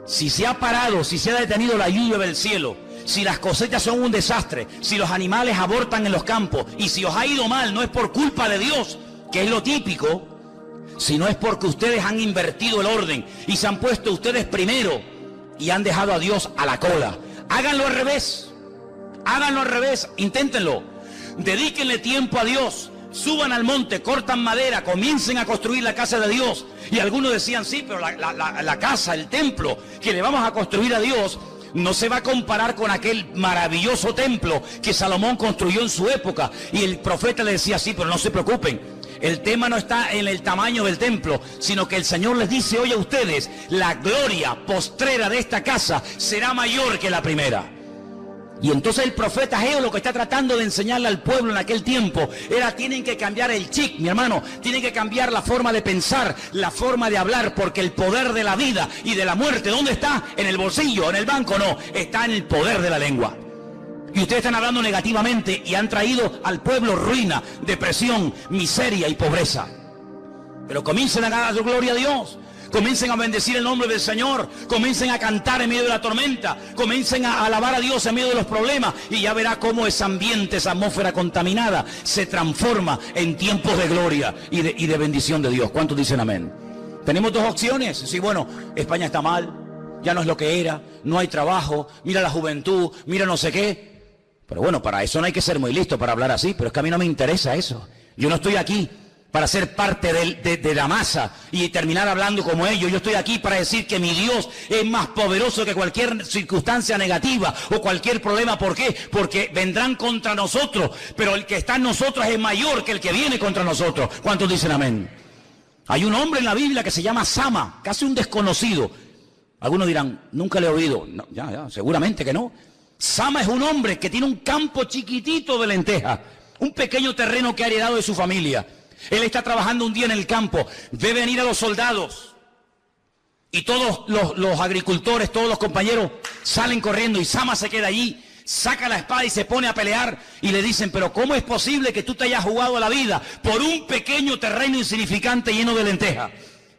si se ha parado, si se ha detenido la lluvia del cielo, si las cosechas son un desastre, si los animales abortan en los campos y si os ha ido mal, no es por culpa de Dios, que es lo típico, sino es porque ustedes han invertido el orden y se han puesto ustedes primero y han dejado a Dios a la cola. Háganlo al revés, inténtenlo, dedíquenle tiempo a Dios. Suban al monte, cortan madera, comiencen a construir la casa de Dios. Y algunos decían, sí, pero la casa, el templo que le vamos a construir a Dios no se va a comparar con aquel maravilloso templo que Salomón construyó en su época. Y el profeta le decía, sí, pero no se preocupen, el tema no está en el tamaño del templo, sino que el Señor les dice hoy a ustedes, la gloria postrera de esta casa será mayor que la primera. Y entonces el profeta Ageo lo que está tratando de enseñarle al pueblo en aquel tiempo era, tienen que cambiar el chip, mi hermano, tienen que cambiar la forma de pensar, la forma de hablar, porque el poder de la vida y de la muerte, ¿dónde está? ¿En el bolsillo? ¿En el banco? No, está en el poder de la lengua. Y ustedes están hablando negativamente y han traído al pueblo ruina, depresión, miseria y pobreza. Pero comiencen a dar gloria a Dios. Comiencen a bendecir el nombre del Señor, comiencen a cantar en medio de la tormenta, comiencen a alabar a Dios en medio de los problemas y ya verá cómo ese ambiente, esa atmósfera contaminada se transforma en tiempos de gloria y de bendición de Dios. ¿Cuántos dicen amén? Tenemos dos opciones. Sí, bueno, España está mal, ya no es lo que era, no hay trabajo, mira la juventud, mira no sé qué. Pero bueno, para eso no hay que ser muy listo para hablar así, pero es que a mí no me interesa eso. Yo no estoy aquí para ser parte de la masa y terminar hablando como ellos. Yo estoy aquí para decir que mi Dios es más poderoso que cualquier circunstancia negativa o cualquier problema. ¿Por qué? Porque vendrán contra nosotros, pero el que está en nosotros es mayor que el que viene contra nosotros. ¿Cuántos dicen amén? Hay un hombre en la Biblia que se llama Sama, casi un desconocido. Algunos dirán, nunca le he oído. No, ya, seguramente que no. Sama es un hombre que tiene un campo chiquitito de lentejas, un pequeño terreno que ha heredado de su familia. Él está trabajando un día en el campo, ve venir a los soldados y todos los agricultores, todos los compañeros salen corriendo y Sama se queda allí, saca la espada y se pone a pelear y le dicen, pero ¿cómo es posible que tú te hayas jugado la vida por un pequeño terreno insignificante lleno de lentejas?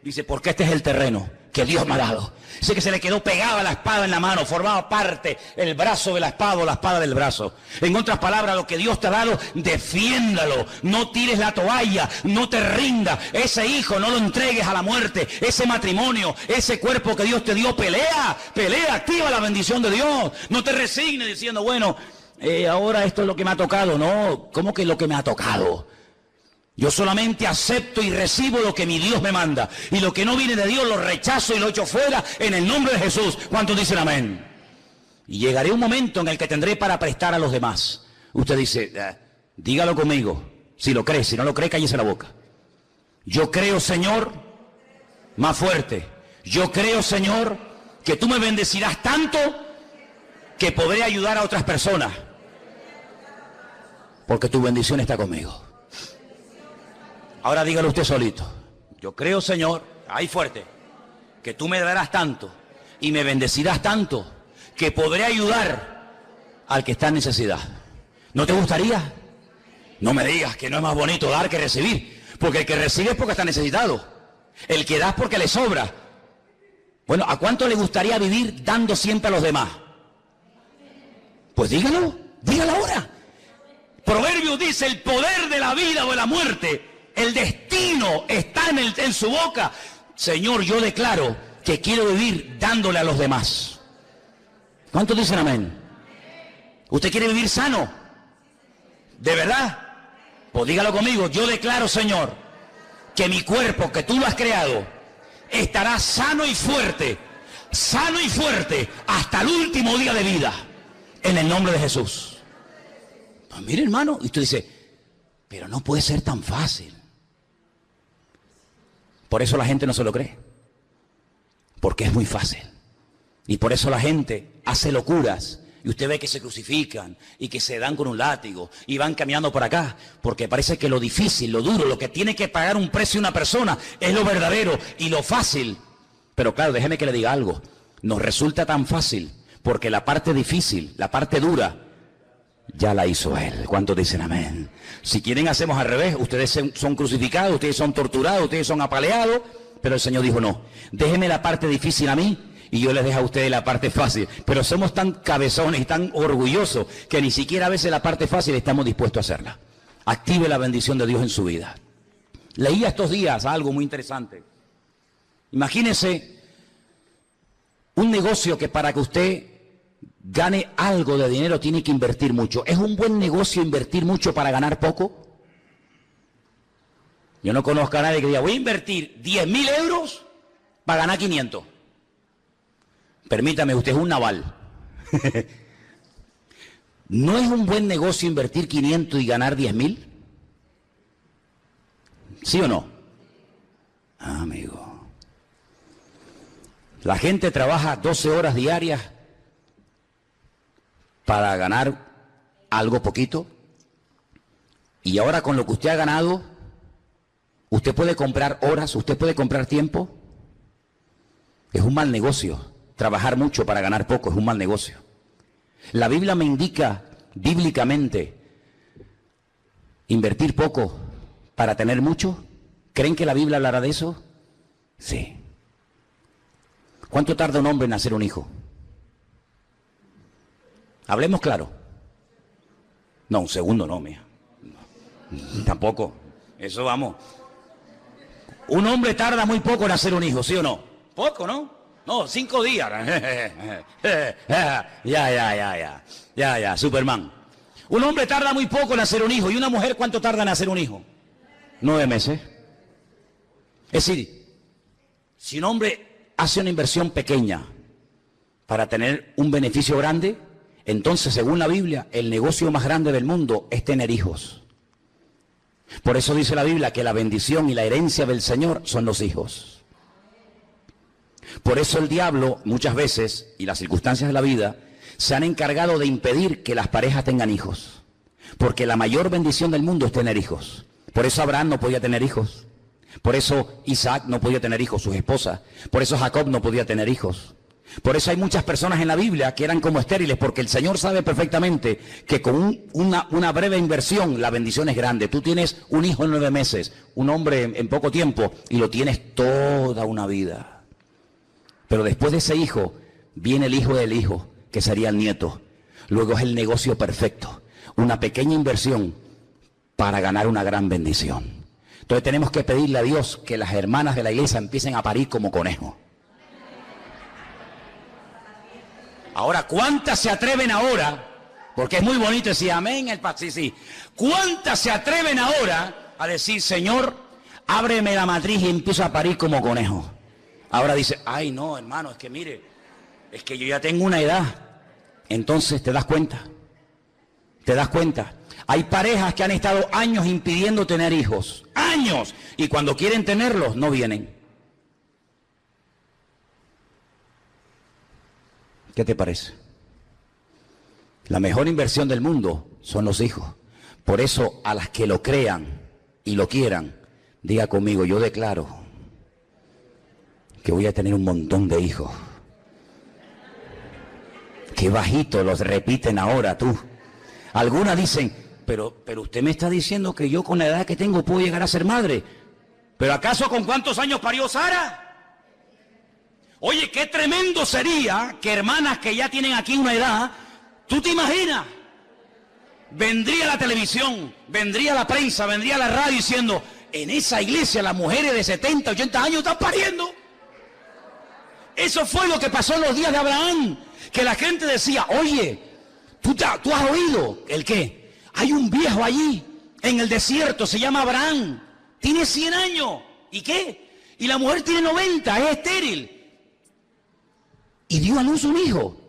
Dice, porque este es el terreno que Dios me ha dado. Dice que se le quedó pegada la espada en la mano, formaba parte el brazo de la espada o la espada del brazo. En otras palabras, lo que Dios te ha dado, defiéndalo, no tires la toalla, no te rindas. Ese hijo no lo entregues a la muerte, ese matrimonio, ese cuerpo que Dios te dio, pelea, activa la bendición de Dios. No te resignes diciendo, bueno, ahora esto es lo que me ha tocado. No, ¿cómo que lo que me ha tocado? Yo solamente acepto y recibo lo que mi Dios me manda. Y lo que no viene de Dios lo rechazo y lo echo fuera en el nombre de Jesús. ¿Cuántos dicen amén? Y llegaré un momento en el que tendré para prestar a los demás. Usted dice, dígalo conmigo. Si lo cree, si no lo cree, cállese la boca. Yo creo, Señor, más fuerte. Yo creo, Señor, que tú me bendecirás tanto que podré ayudar a otras personas. Porque tu bendición está conmigo. Ahora dígalo usted solito. Yo creo, Señor, ahí fuerte, que tú me darás tanto y me bendecirás tanto que podré ayudar al que está en necesidad. ¿No te gustaría? No me digas que no es más bonito dar que recibir, porque el que recibe es porque está necesitado. El que da es porque le sobra. Bueno, ¿a cuánto le gustaría vivir dando siempre a los demás? Pues dígalo ahora. Proverbios dice, el poder de la vida o de la muerte, el destino está en su boca. Señor, yo declaro que quiero vivir dándole a los demás. ¿Cuántos dicen amén? ¿Usted quiere vivir sano? ¿De verdad? Pues dígalo conmigo. Yo declaro, Señor, que mi cuerpo, que tú lo has creado, estará sano y fuerte hasta el último día de vida, en el nombre de Jesús. Pues mire, hermano, y usted dice, pero no puede ser tan fácil. Por eso la gente no se lo cree, porque es muy fácil. Y por eso la gente hace locuras, y usted ve que se crucifican, y que se dan con un látigo, y van caminando por acá, porque parece que lo difícil, lo duro, lo que tiene que pagar un precio una persona, es lo verdadero y lo fácil. Pero claro, déjeme que le diga algo, nos resulta tan fácil porque la parte difícil, la parte dura, ya la hizo Él. ¿Cuántos dicen amén? Si quieren hacemos al revés. Ustedes son crucificados, ustedes son torturados, ustedes son apaleados. Pero el Señor dijo no, déjenme la parte difícil a mí y yo les dejo a ustedes la parte fácil. Pero somos tan cabezones y tan orgullosos que ni siquiera a veces la parte fácil estamos dispuestos a hacerla. Active la bendición de Dios en su vida. Leía estos días algo muy interesante. Imagínense un negocio que para que usted gane algo de dinero tiene que invertir mucho. ¿Es un buen negocio invertir mucho para ganar poco? Yo no conozco a nadie que diga, voy a invertir 10.000 euros para ganar 500. Permítame, usted es un naval. ¿No es un buen negocio invertir 500 y ganar 10.000? ¿Sí o no? Ah, amigo. La gente trabaja 12 horas diarias para ganar algo poquito. Y ahora con lo que usted ha ganado, usted puede comprar horas, usted puede comprar tiempo. Es un mal negocio. Trabajar mucho para ganar poco es un mal negocio. La Biblia me indica bíblicamente invertir poco para tener mucho. ¿Creen que la Biblia hablará de eso? Sí. ¿Cuánto tarda un hombre en nacer un hijo? Hablemos claro. No, un segundo no, mía. No, tampoco. Eso vamos. Un hombre tarda muy poco en hacer un hijo, ¿sí o no? Poco, ¿no? No, 5 días. Ya, Superman. Un hombre tarda muy poco en hacer un hijo. ¿Y una mujer cuánto tarda en hacer un hijo? 9 meses. Es decir, si un hombre hace una inversión pequeña para tener un beneficio grande, entonces, según la Biblia, el negocio más grande del mundo es tener hijos. Por eso dice la Biblia que la bendición y la herencia del Señor son los hijos. Por eso el diablo, muchas veces, y las circunstancias de la vida, se han encargado de impedir que las parejas tengan hijos. Porque la mayor bendición del mundo es tener hijos. Por eso Abraham no podía tener hijos. Por eso Isaac no podía tener hijos, sus esposas. Por eso Jacob no podía tener hijos. Por eso hay muchas personas en la Biblia que eran como estériles, porque el Señor sabe perfectamente que con una breve inversión la bendición es grande. Tú tienes un hijo en 9 meses, un hombre en poco tiempo, y lo tienes toda una vida. Pero después de ese hijo, viene el hijo del hijo, que sería el nieto. Luego es el negocio perfecto, una pequeña inversión para ganar una gran bendición. Entonces tenemos que pedirle a Dios que las hermanas de la iglesia empiecen a parir como conejos. Ahora, ¿cuántas se atreven ahora? Porque es muy bonito decir amén, sí. ¿Cuántas se atreven ahora a decir, Señor, ábreme la matriz y empiezo a parir como conejo? Ahora dice, ay no, hermano, es que mire, es que yo ya tengo una edad. Entonces, ¿te das cuenta? ¿Te das cuenta? Hay parejas que han estado años impidiendo tener hijos. ¡Años! Y cuando quieren tenerlos, no vienen. ¿Qué te parece? La mejor inversión del mundo son los hijos. Por eso, a las que lo crean y lo quieran, diga conmigo, yo declaro que voy a tener un montón de hijos. Qué bajito los repiten ahora tú. Algunas dicen, pero usted me está diciendo que yo con la edad que tengo puedo llegar a ser madre. ¿Pero acaso con cuántos años parió Sara? Oye, qué tremendo sería que hermanas que ya tienen aquí una edad, ¿tú te imaginas? Vendría la televisión, vendría la prensa, vendría la radio diciendo, en esa iglesia las mujeres de 70, 80 años están pariendo. Eso fue lo que pasó en los días de Abraham, que la gente decía, oye, ¿tú has oído? ¿El qué? Hay un viejo allí, en el desierto, se llama Abraham, tiene 100 años, ¿y qué? Y la mujer tiene 90, es estéril. Y dio a luz un hijo.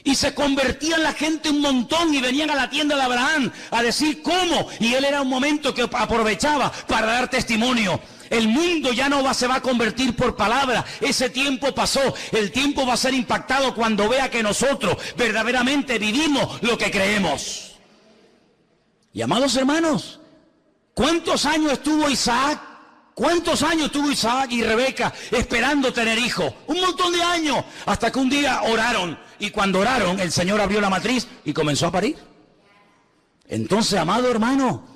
Y se convertían la gente un montón y venían a la tienda de Abraham a decir cómo. Y él era un momento que aprovechaba para dar testimonio. El mundo ya no se va a convertir por palabra. Ese tiempo pasó. El tiempo va a ser impactado cuando vea que nosotros verdaderamente vivimos lo que creemos. Y amados hermanos, ¿cuántos años estuvo Isaac ¿Cuántos años tuvo Isaac y Rebeca esperando tener hijos? Un montón de años, hasta que un día oraron, y cuando oraron, el Señor abrió la matriz y comenzó a parir. Entonces, amado hermano,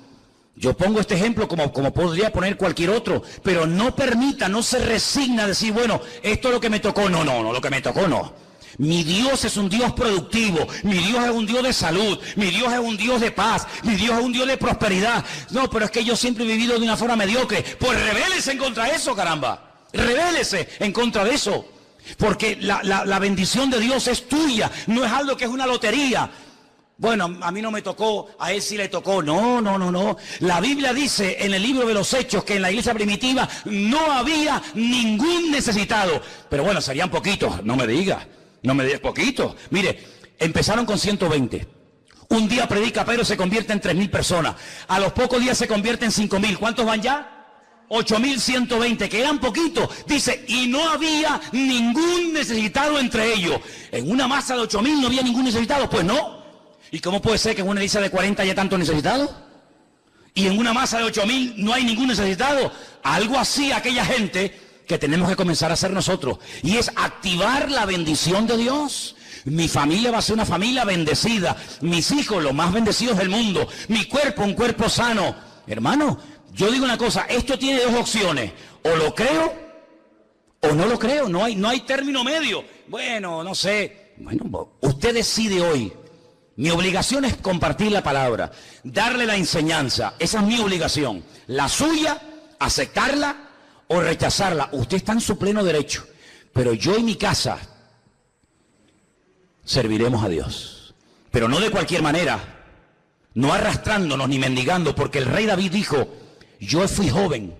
yo pongo este ejemplo como podría poner cualquier otro, pero no permita, no se resigna a decir, bueno, esto es lo que me tocó. No, lo que me tocó no. Mi Dios es un Dios productivo, mi Dios es un Dios de salud, mi Dios es un Dios de paz, mi Dios es un Dios de prosperidad. No, pero es que yo siempre he vivido de una forma mediocre. Pues rebélese en contra de eso, caramba. Rebélese en contra de eso. Porque la bendición de Dios es tuya, no es algo que es una lotería. Bueno, a mí no me tocó, a él sí le tocó. No. La Biblia dice en el libro de los Hechos que en la iglesia primitiva no había ningún necesitado. Pero bueno, serían poquitos, no me digas. No me digas poquito. Mire, empezaron con 120. Un día predica Pedro, se convierte en 3.000 personas. A los pocos días se convierte en 5.000. ¿Cuántos van ya? 8.120, que eran poquitos. Dice, y no había ningún necesitado entre ellos. En una masa de 8.000 no había ningún necesitado. Pues no. ¿Y cómo puede ser que en una iglesia de 40 haya tantos necesitados? Y en una masa de 8.000 no hay ningún necesitado. Algo así aquella gente que tenemos que comenzar a hacer nosotros, y es activar la bendición de Dios. Mi familia va a ser una familia bendecida, mis hijos los más bendecidos del mundo, mi cuerpo un cuerpo sano. Hermano, yo digo una cosa, esto tiene dos opciones, o lo creo o no lo creo, no hay término medio. Bueno, no sé, bueno, usted decide hoy. Mi obligación es compartir la palabra, darle la enseñanza, esa es mi obligación. La suya, aceptarla o rechazarla. Usted está en su pleno derecho, pero yo y mi casa serviremos a Dios, pero no de cualquier manera, no arrastrándonos ni mendigando, porque el rey David dijo, yo fui joven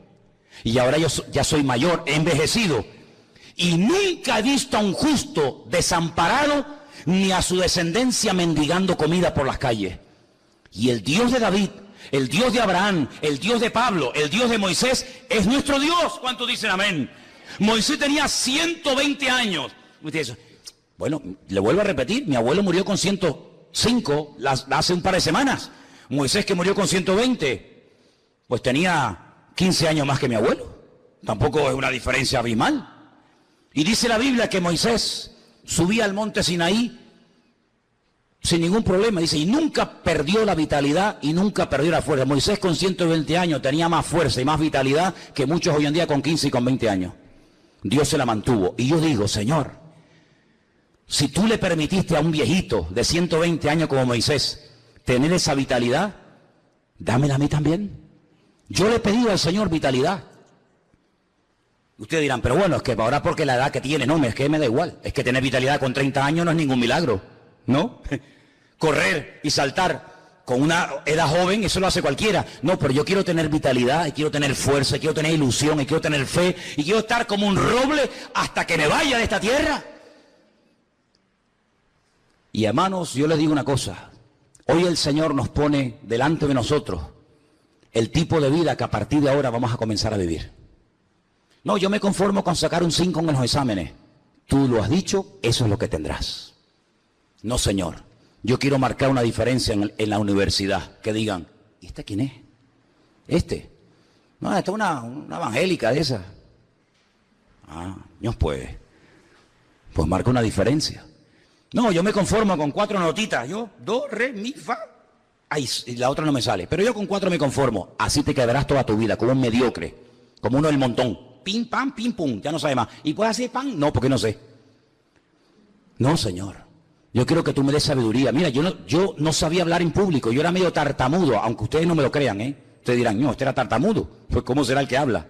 y ahora yo ya soy mayor, he envejecido, y nunca he visto a un justo desamparado ni a su descendencia mendigando comida por las calles. Y el Dios de David, el Dios de Abraham, el Dios de Pablo, el Dios de Moisés, es nuestro Dios. ¿Cuántos dicen amén? Moisés tenía 120 años. Bueno, le vuelvo a repetir, mi abuelo murió con 105 hace un par de semanas. Moisés, que murió con 120, pues tenía 15 años más que mi abuelo. Tampoco es una diferencia abismal. Y dice la Biblia que Moisés subía al monte Sinaí sin ningún problema, dice, y nunca perdió la vitalidad y nunca perdió la fuerza. Moisés con 120 años tenía más fuerza y más vitalidad que muchos hoy en día con 15 y con 20 años. Dios se la mantuvo. Y yo digo, Señor, si tú le permitiste a un viejito de 120 años como Moisés tener esa vitalidad, dámela a mí también. Yo le he pedido al Señor vitalidad. Ustedes dirán, pero bueno, es que ahora porque la edad que tiene, no, es que me da igual. Es que tener vitalidad con 30 años no es ningún milagro, ¿no? Correr y saltar con una edad joven, eso lo hace cualquiera. No, pero yo quiero tener vitalidad, y quiero tener fuerza, y quiero tener ilusión, y quiero tener fe, y quiero estar como un roble hasta que me vaya de esta tierra. Y hermanos, yo les digo una cosa. Hoy el Señor nos pone delante de nosotros el tipo de vida que a partir de ahora vamos a comenzar a vivir. No, yo me conformo con sacar un 5 en los exámenes. Tú lo has dicho, eso es lo que tendrás. No, Señor. Yo quiero marcar una diferencia en la universidad. Que digan, ¿y este quién es? ¿Este? No, esta es una evangélica de esa. Ah, Dios, pues marca una diferencia. No, yo me conformo con 4 notitas. Yo, do, re, mi, fa. Ay, y la otra no me sale. Pero yo con 4 me conformo. Así te quedarás toda tu vida, como un mediocre. Como uno del montón. Pim, pam, pim, pum. Ya no sabe más. ¿Y puedes hacer pan? No, porque no sé. No, Señor. Yo quiero que tú me des sabiduría. Mira, yo no sabía hablar en público. Yo era medio tartamudo, aunque ustedes no me lo crean, ¿eh? Ustedes dirán, no, este era tartamudo. Pues ¿cómo será el que habla?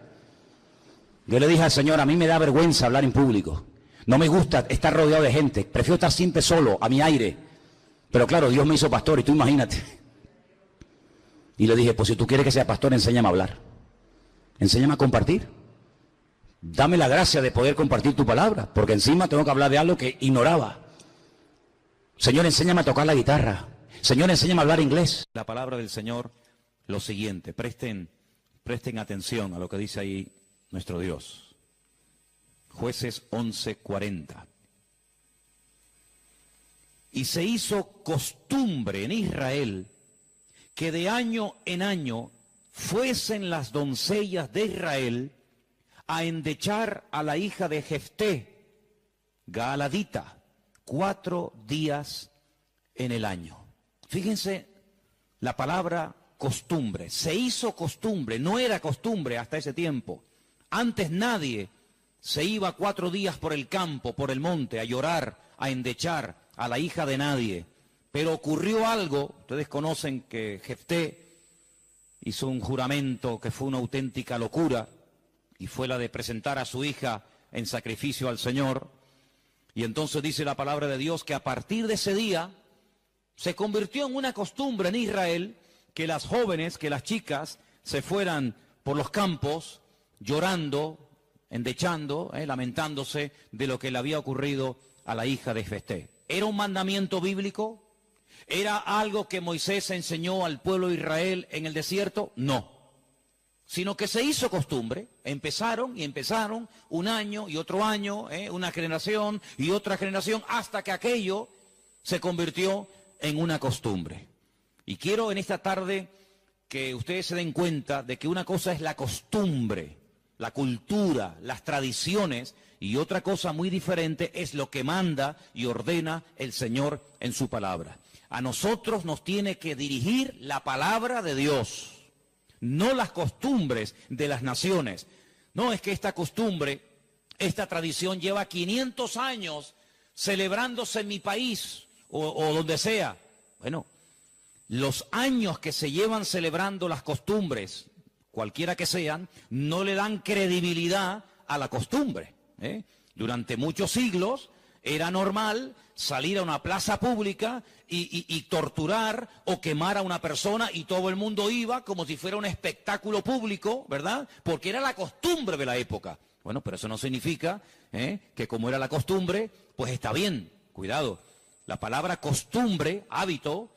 Yo le dije al Señor, a mí me da vergüenza hablar en público. No me gusta estar rodeado de gente. Prefiero estar siempre solo, a mi aire. Pero claro, Dios me hizo pastor y tú imagínate. Y le dije, pues si tú quieres que sea pastor, enséñame a hablar. Enséñame a compartir. Dame la gracia de poder compartir tu palabra, porque encima tengo que hablar de algo que ignoraba. Señor, enséñame a tocar la guitarra. Señor, enséñame a hablar inglés. La palabra del Señor, lo siguiente. Presten atención a lo que dice ahí nuestro Dios. Jueces 11:40. Y se hizo costumbre en Israel que de año en año fuesen las doncellas de Israel a endechar a la hija de Jefté, Gaaladita, 4 días en el año. Fíjense la palabra costumbre. Se hizo costumbre, no era costumbre hasta ese tiempo. Antes nadie se iba 4 días por el campo, por el monte, a llorar, a endechar a la hija de nadie. Pero ocurrió algo, ustedes conocen que Jefté hizo un juramento que fue una auténtica locura, y fue la de presentar a su hija en sacrificio al Señor. Y entonces dice la palabra de Dios que a partir de ese día se convirtió en una costumbre en Israel que las jóvenes, que las chicas se fueran por los campos llorando, endechando, lamentándose de lo que le había ocurrido a la hija de Jefté. ¿Era un mandamiento bíblico? ¿Era algo que Moisés enseñó al pueblo de Israel en el desierto? No. Sino que se hizo costumbre. Empezaron un año y otro año, una generación y otra generación, hasta que aquello se convirtió en una costumbre. Y quiero en esta tarde que ustedes se den cuenta de que una cosa es la costumbre, la cultura, las tradiciones, y otra cosa muy diferente es lo que manda y ordena el Señor en su palabra. A nosotros nos tiene que dirigir la palabra de Dios, no las costumbres de las naciones. No es que esta costumbre, esta tradición lleva 500 años celebrándose en mi país o donde sea. Bueno, los años que se llevan celebrando las costumbres, cualquiera que sean, no le dan credibilidad a la costumbre. Durante muchos siglos era normal salir a una plaza pública y torturar o quemar a una persona, y todo el mundo iba como si fuera un espectáculo público, ¿verdad? Porque era la costumbre de la época. Bueno, pero eso no significa que como era la costumbre, pues está bien. Cuidado, la palabra costumbre, hábito,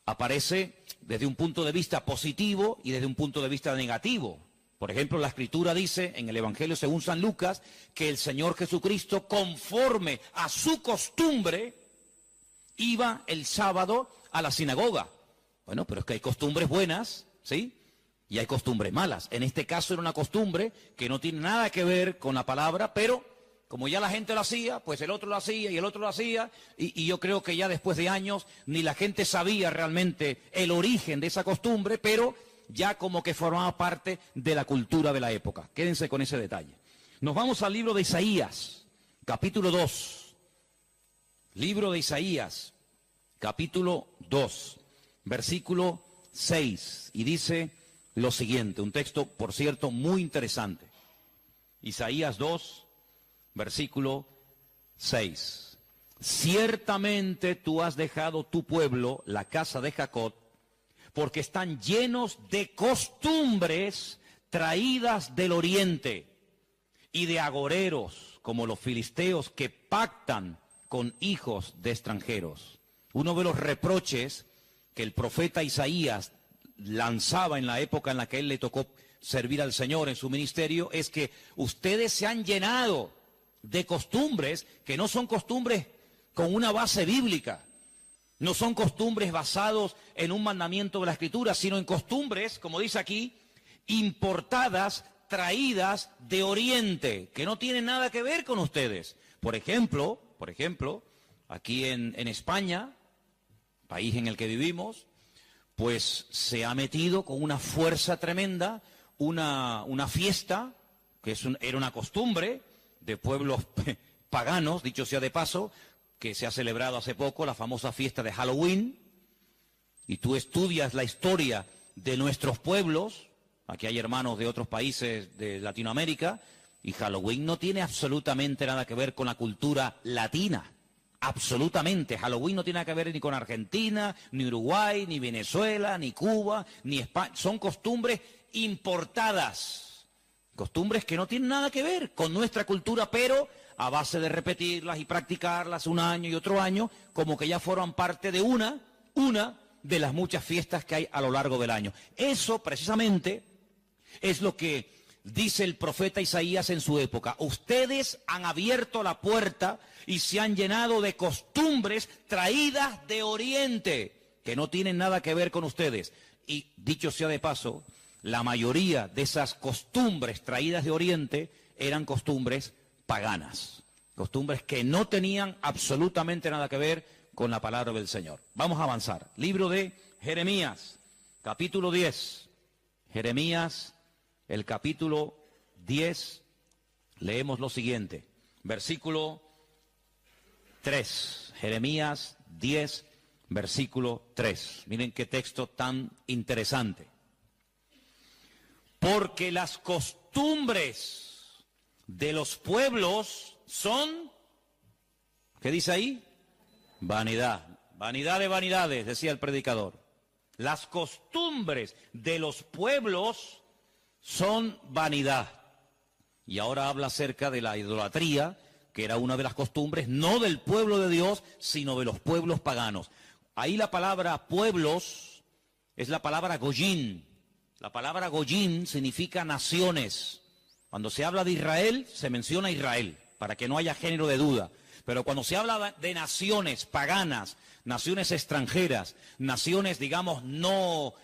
aparece desde un punto de vista positivo y desde un punto de vista negativo. Por ejemplo, la Escritura dice en el Evangelio según San Lucas que el Señor Jesucristo, conforme a su costumbre, iba el sábado a la sinagoga. Bueno, pero es que hay costumbres buenas, ¿sí? Y hay costumbres malas. En este caso era una costumbre que no tiene nada que ver con la palabra, pero como ya la gente lo hacía, pues el otro lo hacía y el otro lo hacía, y yo creo que ya después de años ni la gente sabía realmente el origen de esa costumbre, pero ya como que formaba parte de la cultura de la época. Quédense con ese detalle. Nos vamos al libro de Isaías, capítulo 2. Libro de Isaías, capítulo 2, versículo 6. Y dice lo siguiente, un texto, por cierto, muy interesante. Isaías 2, versículo 6. Ciertamente tú has dejado tu pueblo, la casa de Jacob, porque están llenos de costumbres traídas del oriente y de agoreros, como los filisteos que pactan con hijos de extranjeros. Uno de los reproches que el profeta Isaías lanzaba en la época en la que él le tocó servir al Señor en su ministerio es que ustedes se han llenado de costumbres que no son costumbres con una base bíblica. No son costumbres basados en un mandamiento de la Escritura, sino en costumbres, como dice aquí, importadas, traídas de Oriente, que no tienen nada que ver con ustedes. Por ejemplo, aquí en España, país en el que vivimos, pues se ha metido con una fuerza tremenda una fiesta, que era una costumbre de pueblos paganos, dicho sea de paso, que se ha celebrado hace poco, la famosa fiesta de Halloween, y tú estudias la historia de nuestros pueblos, aquí hay hermanos de otros países de Latinoamérica, y Halloween no tiene absolutamente nada que ver con la cultura latina, absolutamente. Halloween no tiene nada que ver ni con Argentina, ni Uruguay, ni Venezuela, ni Cuba, ni España, son costumbres importadas, costumbres que no tienen nada que ver con nuestra cultura, pero a base de repetirlas y practicarlas un año y otro año, como que ya forman parte de una de las muchas fiestas que hay a lo largo del año. Eso precisamente es lo que dice el profeta Isaías en su época. Ustedes han abierto la puerta y se han llenado de costumbres traídas de Oriente, que no tienen nada que ver con ustedes. Y dicho sea de paso, la mayoría de esas costumbres traídas de Oriente eran costumbres paganas, costumbres que no tenían absolutamente nada que ver con la palabra del Señor. Vamos a avanzar. Libro de Jeremías, capítulo 10. Jeremías, el capítulo 10, leemos lo siguiente, versículo 3. Jeremías 10, versículo 3. Miren qué texto tan interesante. Porque las costumbres de los pueblos son, ¿qué dice ahí? Vanidad. Vanidad de vanidades, decía el predicador. Las costumbres de los pueblos son vanidad. Y ahora habla acerca de la idolatría, que era una de las costumbres, no del pueblo de Dios, sino de los pueblos paganos. Ahí la palabra pueblos es la palabra goyim. La palabra goyim significa naciones. Cuando se habla de Israel, se menciona Israel, para que no haya género de duda. Pero cuando se habla de naciones paganas, naciones extranjeras, naciones, digamos, no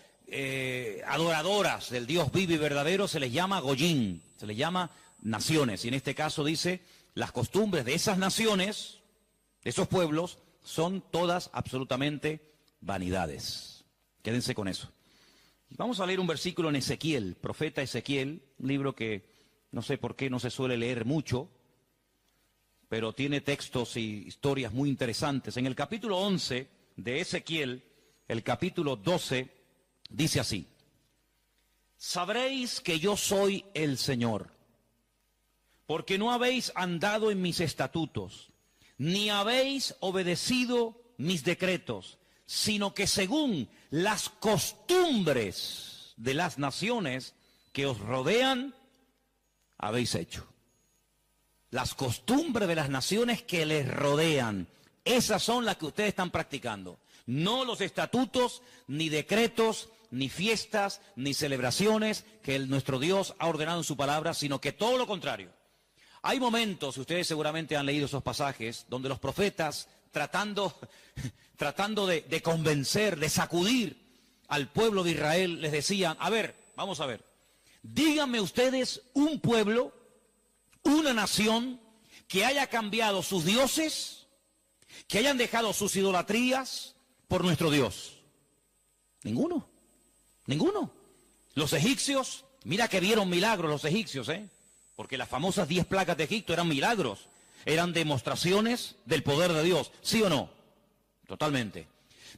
adoradoras del Dios vivo y verdadero, se les llama goyim, se les llama naciones. Y en este caso dice, las costumbres de esas naciones, de esos pueblos, son todas absolutamente vanidades. Quédense con eso. Vamos a leer un versículo en Ezequiel, profeta Ezequiel, un libro que no sé por qué no se suele leer mucho, pero tiene textos y historias muy interesantes. En el capítulo 11 de Ezequiel, el capítulo 12, dice así: sabréis que yo soy el Señor, porque no habéis andado en mis estatutos, ni habéis obedecido mis decretos, sino que según las costumbres de las naciones que os rodean, habéis hecho. Las costumbres de las naciones que les rodean, esas son las que ustedes están practicando. No los estatutos, ni decretos, ni fiestas, ni celebraciones que nuestro Dios ha ordenado en su palabra, sino que todo lo contrario. Hay momentos, ustedes seguramente han leído esos pasajes, donde los profetas, tratando de convencer, de sacudir al pueblo de Israel, les decían, a ver, vamos a ver, díganme ustedes un pueblo, una nación que haya cambiado sus dioses, que hayan dejado sus idolatrías por nuestro Dios. Ninguno, ninguno. Los egipcios, mira que vieron milagros los egipcios, porque las famosas 10 plagas de Egipto eran milagros, eran demostraciones del poder de Dios, ¿sí o no? Totalmente.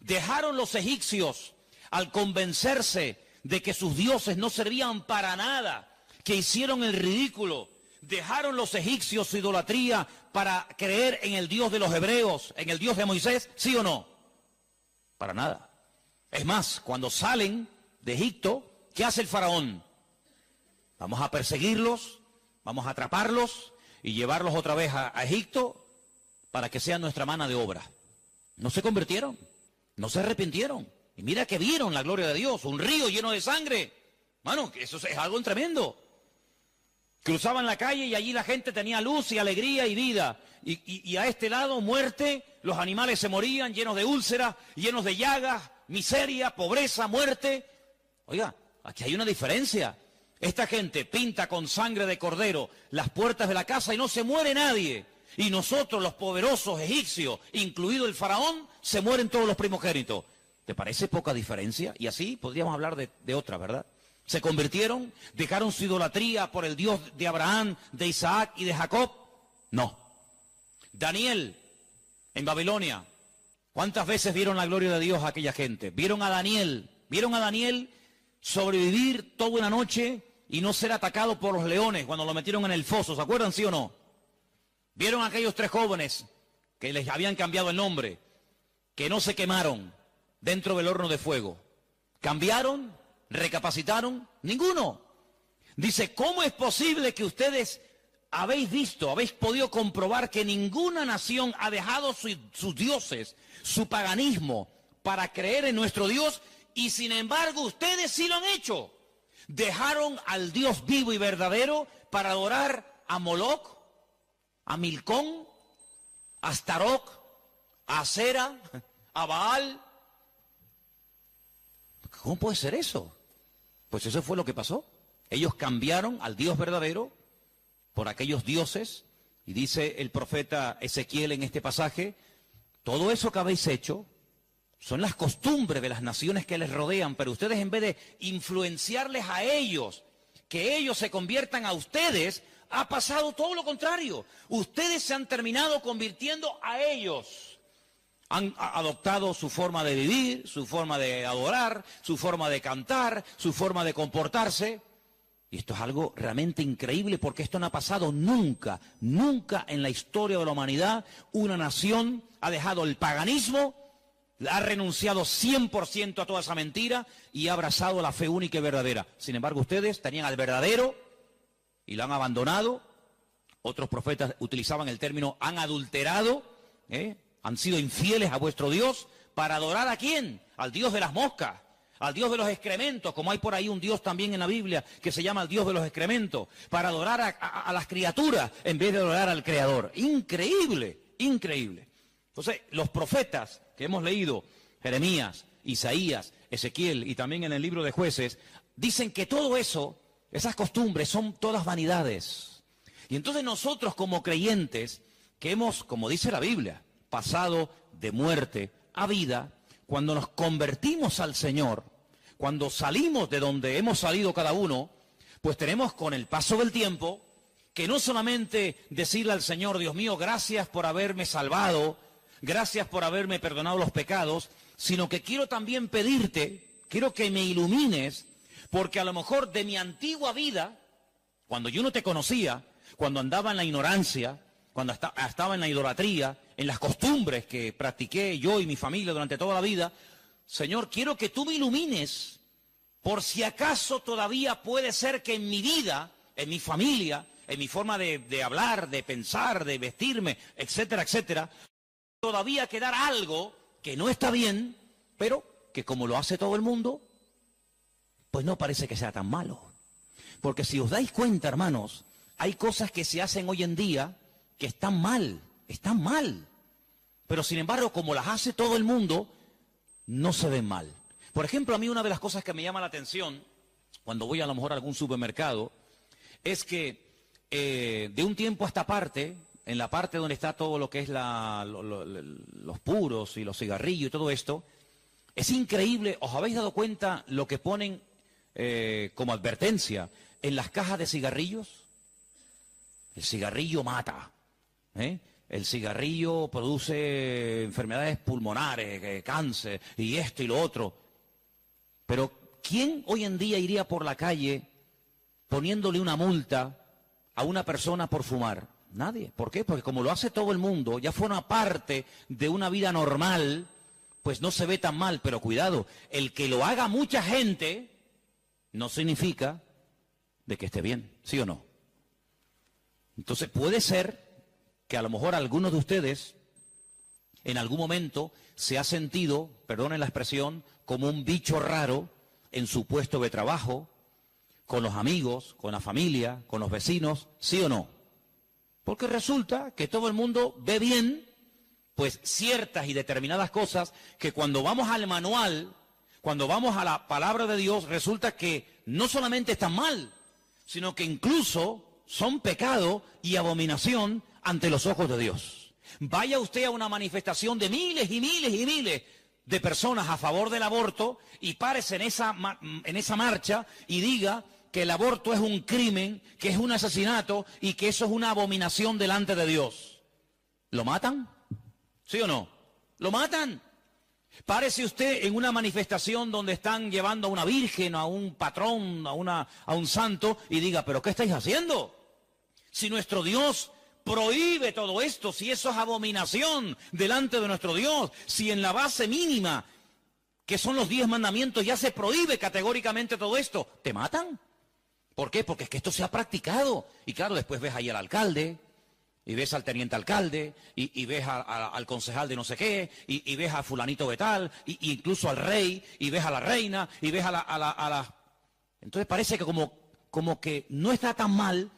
Dejaron los egipcios al convencerse de que sus dioses no servían para nada, que hicieron el ridículo. Dejaron los egipcios su idolatría para creer en el Dios de los hebreos, en el Dios de Moisés, ¿sí o no? Para nada. Es más, cuando salen de Egipto, ¿qué hace el faraón? Vamos a perseguirlos, vamos a atraparlos y llevarlos otra vez a Egipto para que sean nuestra mano de obra. No se convirtieron, no se arrepintieron. Y mira que vieron la gloria de Dios, un río lleno de sangre. Mano, eso es algo tremendo. Cruzaban la calle y allí la gente tenía luz y alegría y vida. Y a este lado, muerte, los animales se morían llenos de úlceras, llenos de llagas, miseria, pobreza, muerte. Oiga, aquí hay una diferencia. Esta gente pinta con sangre de cordero las puertas de la casa y no se muere nadie. Y nosotros, los poderosos egipcios, incluido el faraón, se mueren todos los primogénitos. ¿Te parece poca diferencia? Y así podríamos hablar de otra, ¿verdad? Se convirtieron, dejaron su idolatría por el Dios de Abraham, de Isaac y de Jacob. No. Daniel, en Babilonia, ¿cuántas veces vieron la gloria de Dios a aquella gente? Vieron a Daniel sobrevivir toda una noche y no ser atacado por los leones cuando lo metieron en el foso, ¿se acuerdan, sí o no? Vieron a aquellos 3 jóvenes que les habían cambiado el nombre, que no se quemaron dentro del horno de fuego. ¿Cambiaron? ¿Recapacitaron? Ninguno. Dice, ¿cómo es posible que ustedes habéis podido comprobar que ninguna nación ha dejado sus dioses, su paganismo, para creer en nuestro Dios, y sin embargo ustedes sí lo han hecho? Dejaron al Dios vivo y verdadero para adorar a Moloch, a Milcón, a Astaroth, a Acera, a Baal. ¿Cómo puede ser eso? Pues eso fue lo que pasó. Ellos cambiaron al Dios verdadero por aquellos dioses, y dice el profeta Ezequiel en este pasaje, todo eso que habéis hecho son las costumbres de las naciones que les rodean, pero ustedes, en vez de influenciarles a ellos, que ellos se conviertan a ustedes, ha pasado todo lo contrario. Ustedes se han terminado convirtiendo a ellos. Han adoptado su forma de vivir, su forma de adorar, su forma de cantar, su forma de comportarse. Y esto es algo realmente increíble, porque esto no ha pasado nunca, nunca en la historia de la humanidad. Una nación ha dejado el paganismo, ha renunciado 100% a toda esa mentira y ha abrazado la fe única y verdadera. Sin embargo, ustedes tenían al verdadero y lo han abandonado. Otros profetas utilizaban el término han adulterado, han sido infieles a vuestro Dios. ¿Para adorar a quién? Al Dios de las moscas, al Dios de los excrementos, como hay por ahí un Dios también en la Biblia que se llama el Dios de los excrementos, para adorar a las criaturas en vez de adorar al Creador. Increíble, increíble. Entonces, los profetas que hemos leído, Jeremías, Isaías, Ezequiel y también en el libro de Jueces, dicen que todo eso, esas costumbres, son todas vanidades. Y entonces nosotros, como creyentes, que hemos, como dice la Biblia, pasado de muerte a vida, cuando nos convertimos al Señor, cuando salimos de donde hemos salido cada uno, pues tenemos, con el paso del tiempo, que no solamente decirle al Señor, Dios mío, gracias por haberme salvado, gracias por haberme perdonado los pecados, sino que quiero también pedirte, quiero que me ilumines, porque a lo mejor de mi antigua vida, cuando yo no te conocía, cuando andaba en la ignorancia, cuando estaba en la idolatría, en las costumbres que practiqué yo y mi familia durante toda la vida, Señor, quiero que tú me ilumines, por si acaso todavía puede ser que en mi vida, en mi familia, en mi forma de hablar, de pensar, de vestirme, etcétera, etcétera, todavía quedar algo que no está bien, pero que como lo hace todo el mundo, pues no parece que sea tan malo. Porque si os dais cuenta, hermanos, hay cosas que se hacen hoy en día que están mal. Pero sin embargo, como las hace todo el mundo, no se ven mal. Por ejemplo, a mí una de las cosas que me llama la atención, cuando voy a lo mejor a algún supermercado, es que de un tiempo a esta parte, en la parte donde está todo lo que es los puros y los cigarrillos y todo esto, es increíble. ¿Os habéis dado cuenta lo que ponen como advertencia en las cajas de cigarrillos? El cigarrillo mata, el cigarrillo produce enfermedades pulmonares, cáncer y esto y lo otro. Pero ¿quién hoy en día iría por la calle poniéndole una multa a una persona por fumar? Nadie. ¿Por qué? Porque como lo hace todo el mundo, ya forma parte de una vida normal, pues no se ve tan mal. Pero cuidado, el que lo haga mucha gente no significa de que esté bien, ¿sí o no? Entonces puede ser que a lo mejor algunos de ustedes en algún momento se ha sentido, perdonen la expresión, como un bicho raro en su puesto de trabajo, con los amigos, con la familia, con los vecinos, ¿sí o no? Porque resulta que todo el mundo ve bien, pues ciertas y determinadas cosas que cuando vamos al manual, cuando vamos a la palabra de Dios, resulta que no solamente están mal, sino que incluso son pecado y abominación ante los ojos de Dios. Vaya usted a una manifestación de miles y miles y miles de personas a favor del aborto y párese en esa marcha y diga que el aborto es un crimen, que es un asesinato y que eso es una abominación delante de Dios. ¿Lo matan? ¿Sí o no? ¿Lo matan? Párese usted en una manifestación donde están llevando a una virgen, a un patrón, a un santo y diga, ¿pero qué estáis haciendo? Si nuestro Dios prohíbe todo esto, si eso es abominación delante de nuestro Dios, si en la base mínima, que son los 10 mandamientos, ya se prohíbe categóricamente todo esto, ¿te matan? ¿Por qué? Porque es que esto se ha practicado. Y claro, después ves ahí al alcalde, y ves al teniente alcalde, y ves al concejal de no sé qué, y ves a fulanito de tal, y incluso al rey, y ves a la reina, y ves a la... Entonces parece que como que no está tan mal,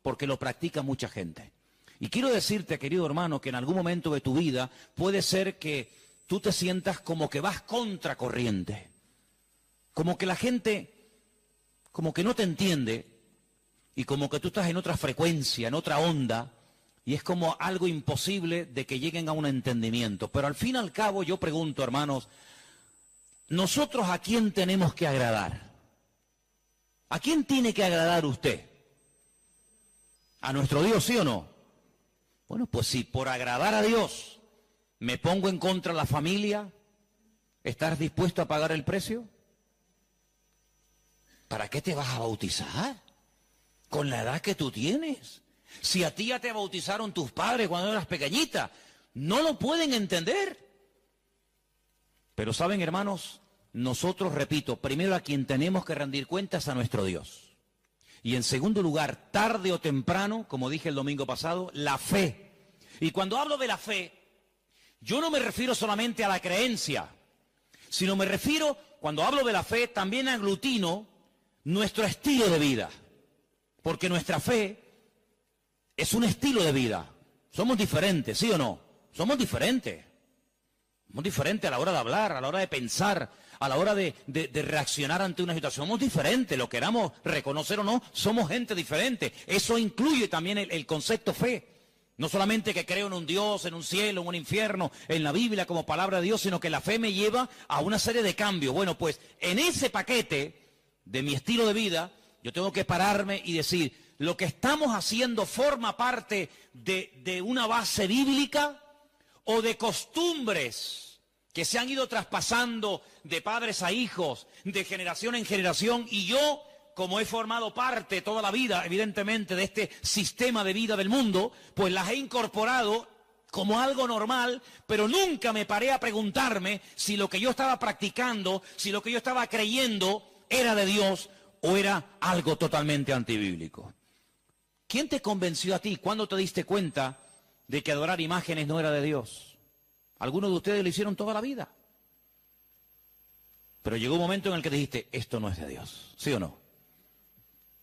porque lo practica mucha gente. Y quiero decirte, querido hermano, que en algún momento de tu vida puede ser que tú te sientas como que vas contra corriente. Como que la gente como que no te entiende y como que tú estás en otra frecuencia, en otra onda, y es como algo imposible de que lleguen a un entendimiento. Pero al fin y al cabo yo pregunto, hermanos, ¿nosotros a quién tenemos que agradar? ¿A quién tiene que agradar usted? ¿A nuestro Dios, sí o no? Bueno, pues si por agradar a Dios me pongo en contra de la familia, ¿estás dispuesto a pagar el precio? ¿Para qué te vas a bautizar? Con la edad que tú tienes. Si a ti ya te bautizaron tus padres cuando eras pequeñita, no lo pueden entender. Pero saben, hermanos, nosotros, repito, primero a quien tenemos que rendir cuentas a nuestro Dios. Y en segundo lugar, tarde o temprano, como dije el domingo pasado, la fe. Y cuando hablo de la fe, yo no me refiero solamente a la creencia, sino me refiero, cuando hablo de la fe, también aglutino nuestro estilo de vida. Porque nuestra fe es un estilo de vida. Somos diferentes, ¿sí o no? Somos diferentes. Somos diferentes a la hora de hablar, a la hora de pensar, a la hora de reaccionar ante una situación. Somos diferentes, lo queramos reconocer o no, somos gente diferente. Eso incluye también el concepto fe. No solamente que creo en un Dios, en un cielo, en un infierno, en la Biblia como palabra de Dios, sino que la fe me lleva a una serie de cambios. Bueno, pues en ese paquete de mi estilo de vida, yo tengo que pararme y decir, lo que estamos haciendo forma parte de una base bíblica o de costumbres que se han ido traspasando de padres a hijos, de generación en generación, y yo, como he formado parte toda la vida, evidentemente, de este sistema de vida del mundo, pues las he incorporado como algo normal, pero nunca me paré a preguntarme si lo que yo estaba practicando, si lo que yo estaba creyendo era de Dios o era algo totalmente antibíblico. ¿Quién te convenció a ti? ¿Cuándo te diste cuenta de que adorar imágenes no era de Dios? Algunos de ustedes lo hicieron toda la vida. Pero llegó un momento en el que dijiste, esto no es de Dios, ¿sí o no?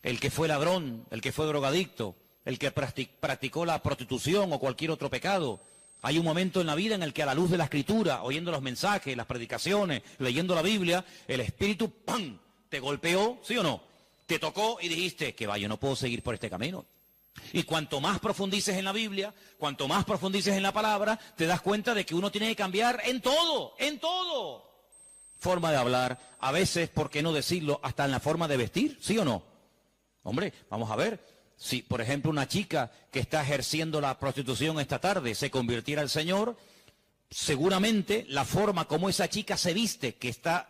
El que fue ladrón, el que fue drogadicto, el que practicó la prostitución o cualquier otro pecado. Hay un momento en la vida en el que a la luz de la Escritura, oyendo los mensajes, las predicaciones, leyendo la Biblia, el Espíritu, ¡pam!, te golpeó, ¿sí o no? Te tocó y dijiste, que va, yo no puedo seguir por este camino. Y cuanto más profundices en la Biblia, cuanto más profundices en la palabra, te das cuenta de que uno tiene que cambiar en todo, en todo. Forma de hablar, a veces, ¿por qué no decirlo?, hasta en la forma de vestir, ¿sí o no? Hombre, vamos a ver, si por ejemplo una chica que está ejerciendo la prostitución esta tarde se convirtiera al Señor, seguramente la forma como esa chica se viste, que está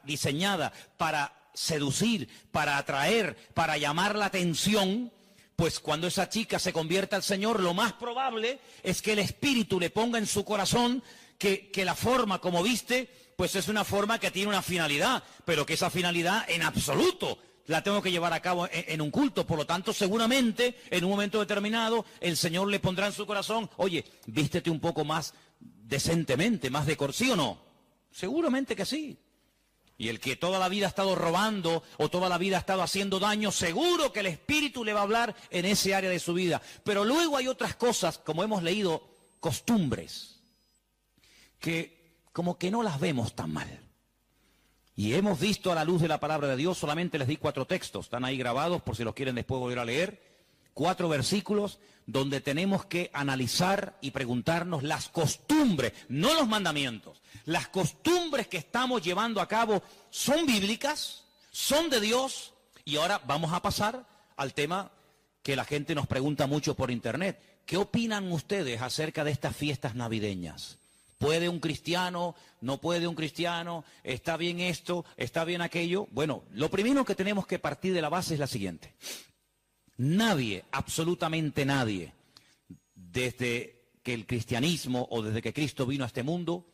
diseñada para seducir, para atraer, para llamar la atención, pues cuando esa chica se convierta al Señor, lo más probable es que el Espíritu le ponga en su corazón que la forma como viste, pues es una forma que tiene una finalidad, pero que esa finalidad en absoluto la tengo que llevar a cabo en un culto. Por lo tanto, seguramente, en un momento determinado, el Señor le pondrá en su corazón, oye, vístete un poco más decentemente, más ¿sí o no? Seguramente que sí. Y el que toda la vida ha estado robando o toda la vida ha estado haciendo daño, seguro que el Espíritu le va a hablar en ese área de su vida. Pero luego hay otras cosas, como hemos leído, costumbres, que como que no las vemos tan mal. Y hemos visto a la luz de la palabra de Dios, solamente les di 4 textos, están ahí grabados por si los quieren después volver a leer, 4 versículos donde tenemos que analizar y preguntarnos las costumbres, no los mandamientos, las costumbres que estamos llevando a cabo, ¿son bíblicas? ¿Son de Dios? Y ahora vamos a pasar al tema que la gente nos pregunta mucho por internet. ¿Qué opinan ustedes acerca de estas fiestas navideñas? ¿Puede un cristiano? ¿No puede un cristiano? ¿Está bien esto? ¿Está bien aquello? Bueno, lo primero que tenemos que partir de la base es la siguiente. Nadie, absolutamente nadie, desde que el cristianismo o desde que Cristo vino a este mundo,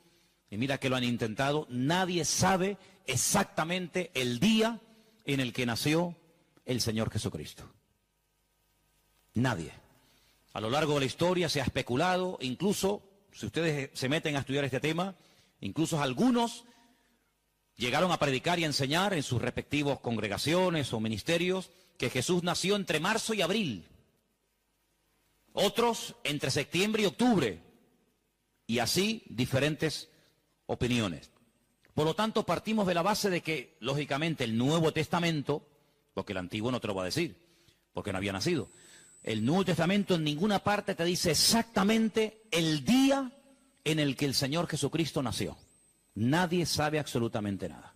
y mira que lo han intentado, nadie sabe exactamente el día en el que nació el Señor Jesucristo. Nadie. A lo largo de la historia se ha especulado, incluso, si ustedes se meten a estudiar este tema, incluso algunos llegaron a predicar y a enseñar en sus respectivos congregaciones o ministerios que Jesús nació entre marzo y abril. Otros entre septiembre y octubre. Y así diferentes opiniones. Por lo tanto, partimos de la base de que, lógicamente, el Nuevo Testamento porque el Antiguo no te lo va a decir, porque no había nacido. El Nuevo Testamento en ninguna parte te dice exactamente el día en el que el Señor Jesucristo nació. Nadie sabe absolutamente nada.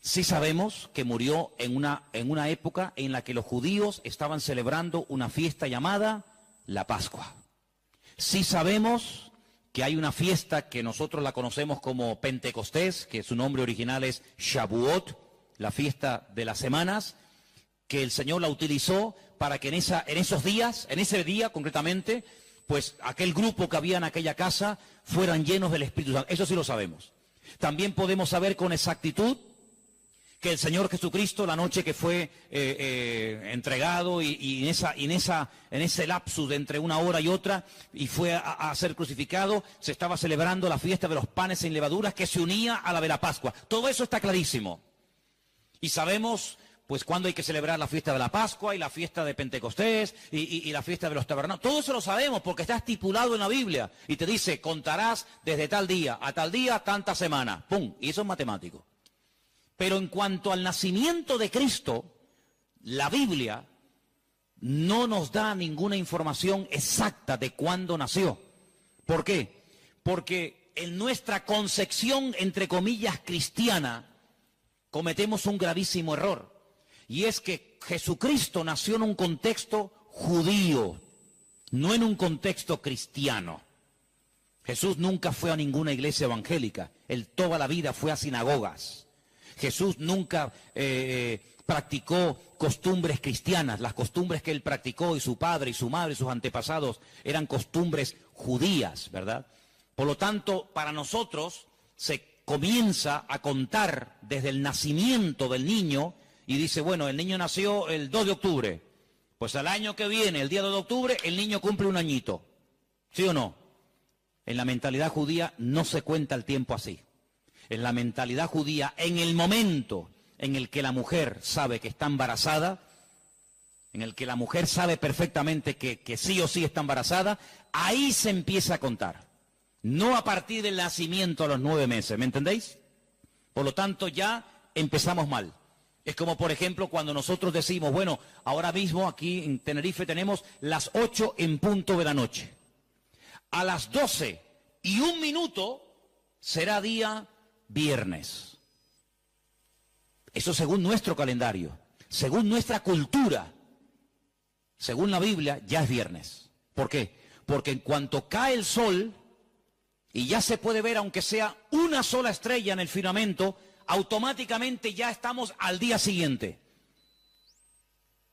Sí sabemos que murió en una época en la que los judíos estaban celebrando una fiesta llamada la Pascua. Sí sabemos que hay una fiesta que nosotros la conocemos como Pentecostés, que su nombre original es Shavuot, la fiesta de las semanas, que el Señor la utilizó para que en ese día concretamente, pues aquel grupo que había en aquella casa fueran llenos del Espíritu Santo. Eso sí lo sabemos. También podemos saber con exactitud que el Señor Jesucristo, la noche que fue entregado y en ese lapsus de entre una hora y otra, y fue a ser crucificado, se estaba celebrando la fiesta de los panes sin levaduras que se unía a la de la Pascua. Todo eso está clarísimo. Y sabemos, pues, cuándo hay que celebrar la fiesta de la Pascua y la fiesta de Pentecostés y la fiesta de los tabernáculos. Todo eso lo sabemos porque está estipulado en la Biblia. Y te dice, contarás desde tal día a tal día, tanta semana. ¡Pum! Y eso es matemático. Pero en cuanto al nacimiento de Cristo, la Biblia no nos da ninguna información exacta de cuándo nació. ¿Por qué? Porque en nuestra concepción, entre comillas, cristiana, cometemos un gravísimo error. Y es que Jesucristo nació en un contexto judío, no en un contexto cristiano. Jesús nunca fue a ninguna iglesia evangélica. Él toda la vida fue a sinagogas. Jesús nunca practicó costumbres cristianas. Las costumbres que él practicó, y su padre y su madre y sus antepasados, eran costumbres judías, ¿verdad? Por lo tanto, para nosotros se comienza a contar desde el nacimiento del niño y dice, bueno, el niño nació el 2 de octubre. Pues al año que viene, el día 2 de octubre, el niño cumple un añito. ¿Sí o no? En la mentalidad judía no se cuenta el tiempo así. En la mentalidad judía, en el momento en el que la mujer sabe que está embarazada, en el que la mujer sabe perfectamente que sí o sí está embarazada, ahí se empieza a contar. No a partir del nacimiento a los 9 meses, ¿me entendéis? Por lo tanto, ya empezamos mal. Es como, por ejemplo, cuando nosotros decimos, bueno, ahora mismo aquí en Tenerife tenemos las 8 en punto de la noche. A las 12:01 será día viernes. Eso según nuestro calendario, según nuestra cultura, según la Biblia, ya es viernes. ¿Por qué? Porque en cuanto cae el sol y ya se puede ver, aunque sea una sola estrella en el firmamento, automáticamente ya estamos al día siguiente.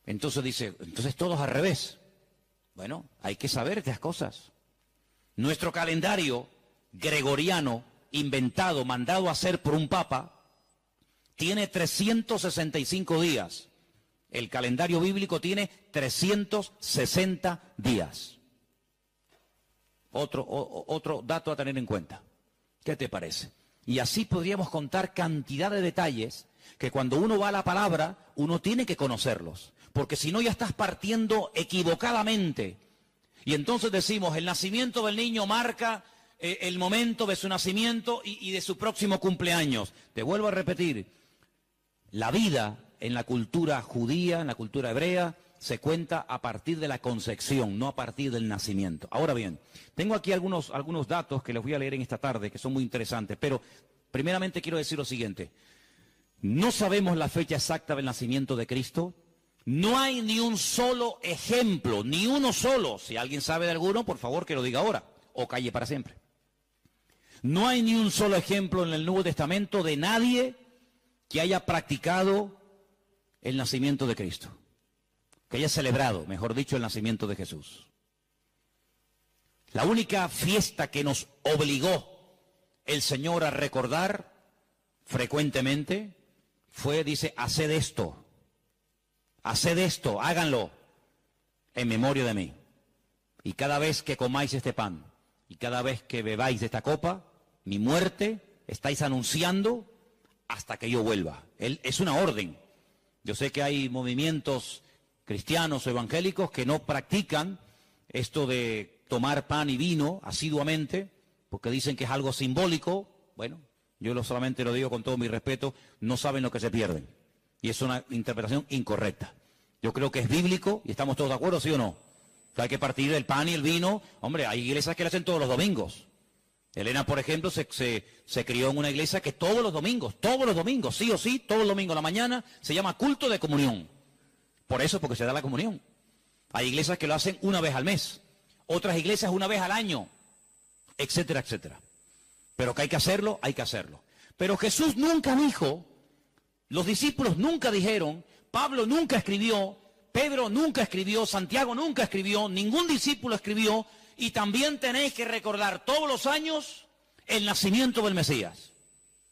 Entonces dice, entonces todo es al revés. Bueno, hay que saber estas cosas. Nuestro calendario gregoriano, inventado, mandado a hacer por un papa, tiene 365 días. El calendario bíblico tiene 360 días. Otro dato a tener en cuenta. ¿Qué te parece? Y así podríamos contar cantidad de detalles que cuando uno va a la palabra, uno tiene que conocerlos. Porque si no, ya estás partiendo equivocadamente. Y entonces decimos, el nacimiento del niño marca el momento de su nacimiento y de su próximo cumpleaños. Te vuelvo a repetir, la vida en la cultura judía, en la cultura hebrea, se cuenta a partir de la concepción, no a partir del nacimiento. Ahora bien, tengo aquí algunos datos que les voy a leer en esta tarde, que son muy interesantes, pero primeramente quiero decir lo siguiente. No sabemos la fecha exacta del nacimiento de Cristo. No hay ni un solo ejemplo, ni uno solo. Si alguien sabe de alguno, por favor que lo diga ahora, o calle para siempre. No hay ni un solo ejemplo en el Nuevo Testamento de nadie que haya practicado el nacimiento de Cristo, que haya celebrado, mejor dicho, el nacimiento de Jesús. La única fiesta que nos obligó el Señor a recordar frecuentemente fue, dice, haced esto, háganlo en memoria de mí. Y cada vez que comáis este pan y cada vez que bebáis de esta copa, mi muerte estáis anunciando hasta que yo vuelva. Es una orden. Yo sé que hay movimientos cristianos o evangélicos que no practican esto de tomar pan y vino asiduamente, porque dicen que es algo simbólico. Bueno, yo solamente lo digo con todo mi respeto, no saben lo que se pierden. Y es una interpretación incorrecta. Yo creo que es bíblico y estamos todos de acuerdo, ¿sí o no? O sea, hay que partir del pan y el vino. Hombre, hay iglesias que lo hacen todos los domingos. Elena, por ejemplo, se crió en una iglesia que todos los domingos, sí o sí, todos los domingos a la mañana, se llama culto de comunión. Por eso, porque se da la comunión. Hay iglesias que lo hacen una vez al mes, otras iglesias una vez al año, etcétera, etcétera. Pero que hay que hacerlo, hay que hacerlo. Pero Jesús nunca dijo, los discípulos nunca dijeron, Pablo nunca escribió, Pedro nunca escribió, Santiago nunca escribió, ningún discípulo escribió, y también tenéis que recordar todos los años el nacimiento del Mesías.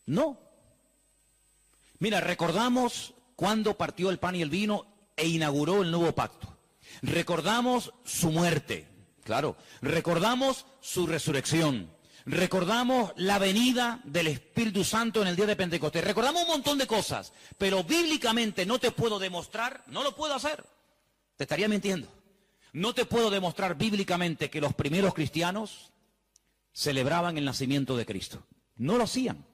No. Mira, recordamos cuando partió el pan y el vino e inauguró el nuevo pacto. Recordamos su muerte, claro. Recordamos su resurrección. Recordamos la venida del Espíritu Santo en el día de Pentecostés. Recordamos un montón de cosas, pero bíblicamente no te puedo demostrar, no lo puedo hacer. Te estaría mintiendo. No te puedo demostrar bíblicamente que los primeros cristianos celebraban el nacimiento de Cristo. No lo hacían.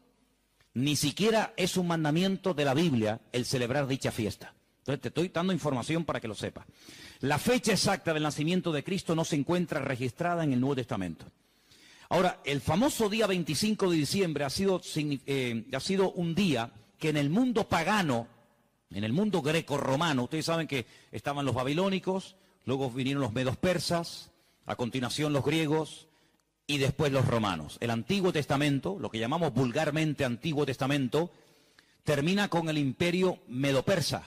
Ni siquiera es un mandamiento de la Biblia el celebrar dicha fiesta. Entonces te estoy dando información para que lo sepas. La fecha exacta del nacimiento de Cristo no se encuentra registrada en el Nuevo Testamento. Ahora, el famoso día 25 de diciembre ha sido un día que en el mundo pagano, en el mundo greco-romano, ustedes saben que estaban los babilónicos, luego vinieron los medos persas, a continuación los griegos y después los romanos. El Antiguo Testamento, lo que llamamos vulgarmente Antiguo Testamento, termina con el imperio medo-persa.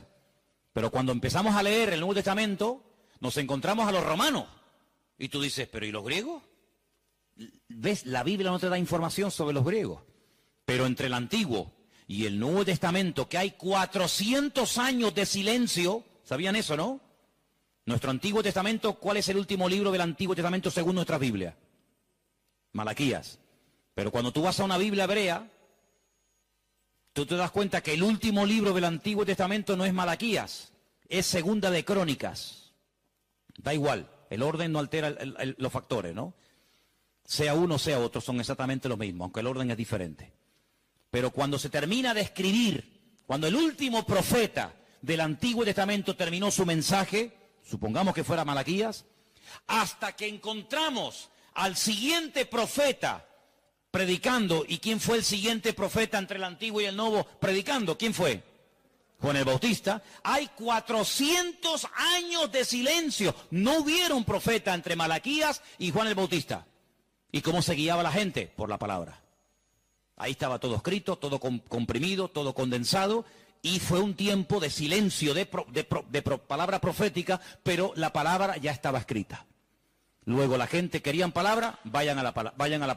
Pero cuando empezamos a leer el Nuevo Testamento, nos encontramos a los romanos. Y tú dices, ¿pero y los griegos? ¿Ves? La Biblia no te da información sobre los griegos. Pero entre el Antiguo y el Nuevo Testamento, que hay 400 años de silencio, ¿sabían eso, no? Nuestro Antiguo Testamento, ¿cuál es el último libro del Antiguo Testamento según nuestra Biblia? Malaquías. Pero cuando tú vas a una Biblia hebrea, tú te das cuenta que el último libro del Antiguo Testamento no es Malaquías, es Segunda de Crónicas. Da igual, el orden no altera los factores, ¿no? Sea uno, sea otro, son exactamente lo mismo, aunque el orden es diferente. Pero cuando se termina de escribir, cuando el último profeta del Antiguo Testamento terminó su mensaje, supongamos que fuera Malaquías, hasta que encontramos al siguiente profeta predicando. ¿Y quién fue el siguiente profeta entre el Antiguo y el Nuevo predicando? ¿Quién fue? Juan el Bautista. Hay 400 años de silencio. No hubieron profeta entre Malaquías y Juan el Bautista. ¿Y cómo se guiaba la gente? Por la palabra. Ahí estaba todo escrito, todo comprimido, todo condensado, y fue un tiempo de silencio, de palabra profética, pero la palabra ya estaba escrita. Luego la gente querían palabra, vayan a la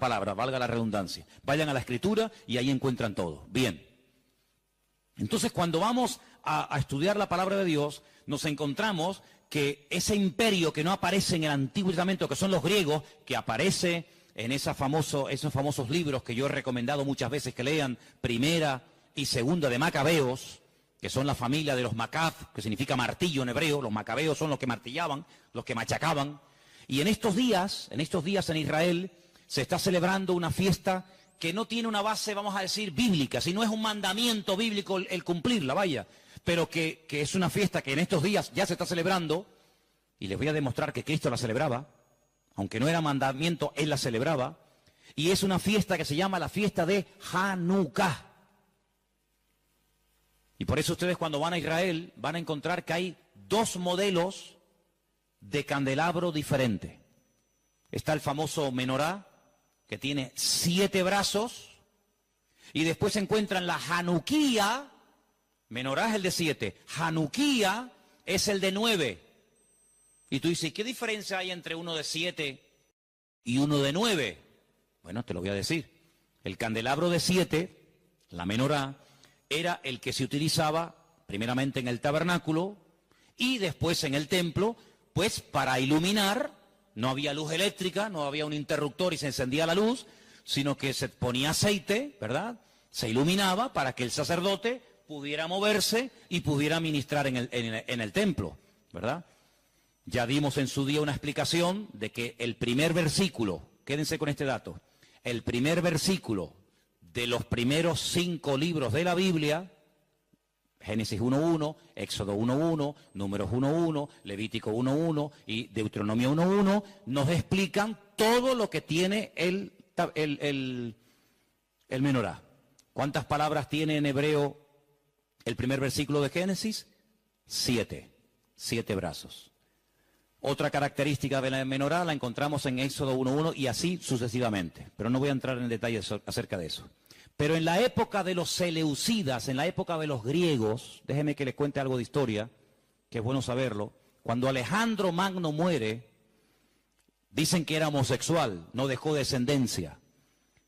palabra, valga la redundancia. Vayan a la escritura y ahí encuentran todo. Bien. Entonces cuando vamos a estudiar la palabra de Dios, nos encontramos que ese imperio que no aparece en el Antiguo Testamento, que son los griegos, que aparece en esos famosos libros que yo he recomendado muchas veces que lean, Primera y Segunda de Macabeos, que son la familia de los Macab, que significa martillo en hebreo. Los macabeos son los que martillaban, los que machacaban. Y en estos días en Israel se está celebrando una fiesta que no tiene una base, vamos a decir, bíblica, sino es un mandamiento bíblico el cumplirla, vaya, pero que es una fiesta que en estos días ya se está celebrando, y les voy a demostrar que Cristo la celebraba, aunque no era mandamiento, Él la celebraba, y es una fiesta que se llama la fiesta de Hanukkah. Y por eso ustedes cuando van a Israel van a encontrar que hay dos modelos de candelabro diferente. Está el famoso menorá, que tiene 7 brazos, y después se encuentran la Hanukkía. Menorá es el de 7, Hanukkía es el de 9. Y tú dices, ¿qué diferencia hay entre uno de 7 y uno de 9? Bueno, te lo voy a decir. El candelabro de 7, la menorá, era el que se utilizaba primeramente en el tabernáculo y después en el templo, pues para iluminar. No había luz eléctrica, no había un interruptor y se encendía la luz, sino que se ponía aceite, ¿verdad? Se iluminaba para que el sacerdote pudiera moverse y pudiera ministrar en el templo, ¿verdad? Ya dimos en su día una explicación de que el primer versículo, quédense con este dato, el primer versículo de los primeros 5 libros de la Biblia, Génesis 1.1, Éxodo 1.1, Números 1.1, Levítico 1.1 y Deuteronomio 1.1 nos explican todo lo que tiene el menorá. ¿Cuántas palabras tiene en hebreo el primer versículo de Génesis? 7 brazos. Otra característica de la menorá la encontramos en Éxodo 1.1 y así sucesivamente, pero no voy a entrar en detalles acerca de eso. Pero en la época de los seleucidas, en la época de los griegos, déjeme que les cuente algo de historia, que es bueno saberlo. Cuando Alejandro Magno muere, dicen que era homosexual, no dejó descendencia.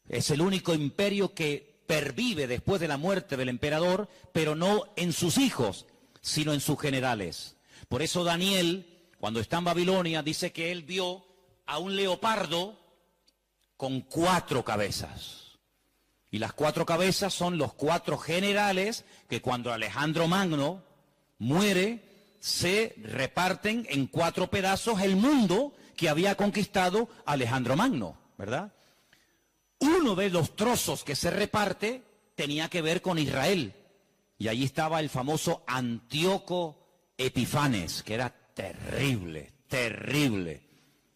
Es el único imperio que pervive después de la muerte del emperador, pero no en sus hijos, sino en sus generales. Por eso Daniel, cuando está en Babilonia, dice que él vio a un leopardo con 4 cabezas. Y las 4 cabezas son los 4 generales que cuando Alejandro Magno muere, se reparten en 4 pedazos el mundo que había conquistado Alejandro Magno, ¿verdad? Uno de los trozos que se reparte tenía que ver con Israel. Y allí estaba el famoso Antíoco Epifanes, que era terrible, terrible.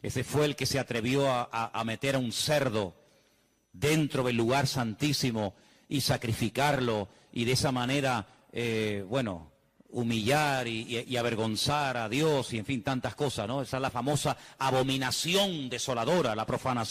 Ese fue el que se atrevió a meter a un cerdo dentro del lugar santísimo y sacrificarlo y de esa manera, humillar y avergonzar a Dios y en fin, tantas cosas, ¿no? Esa es la famosa abominación desoladora, la profanación.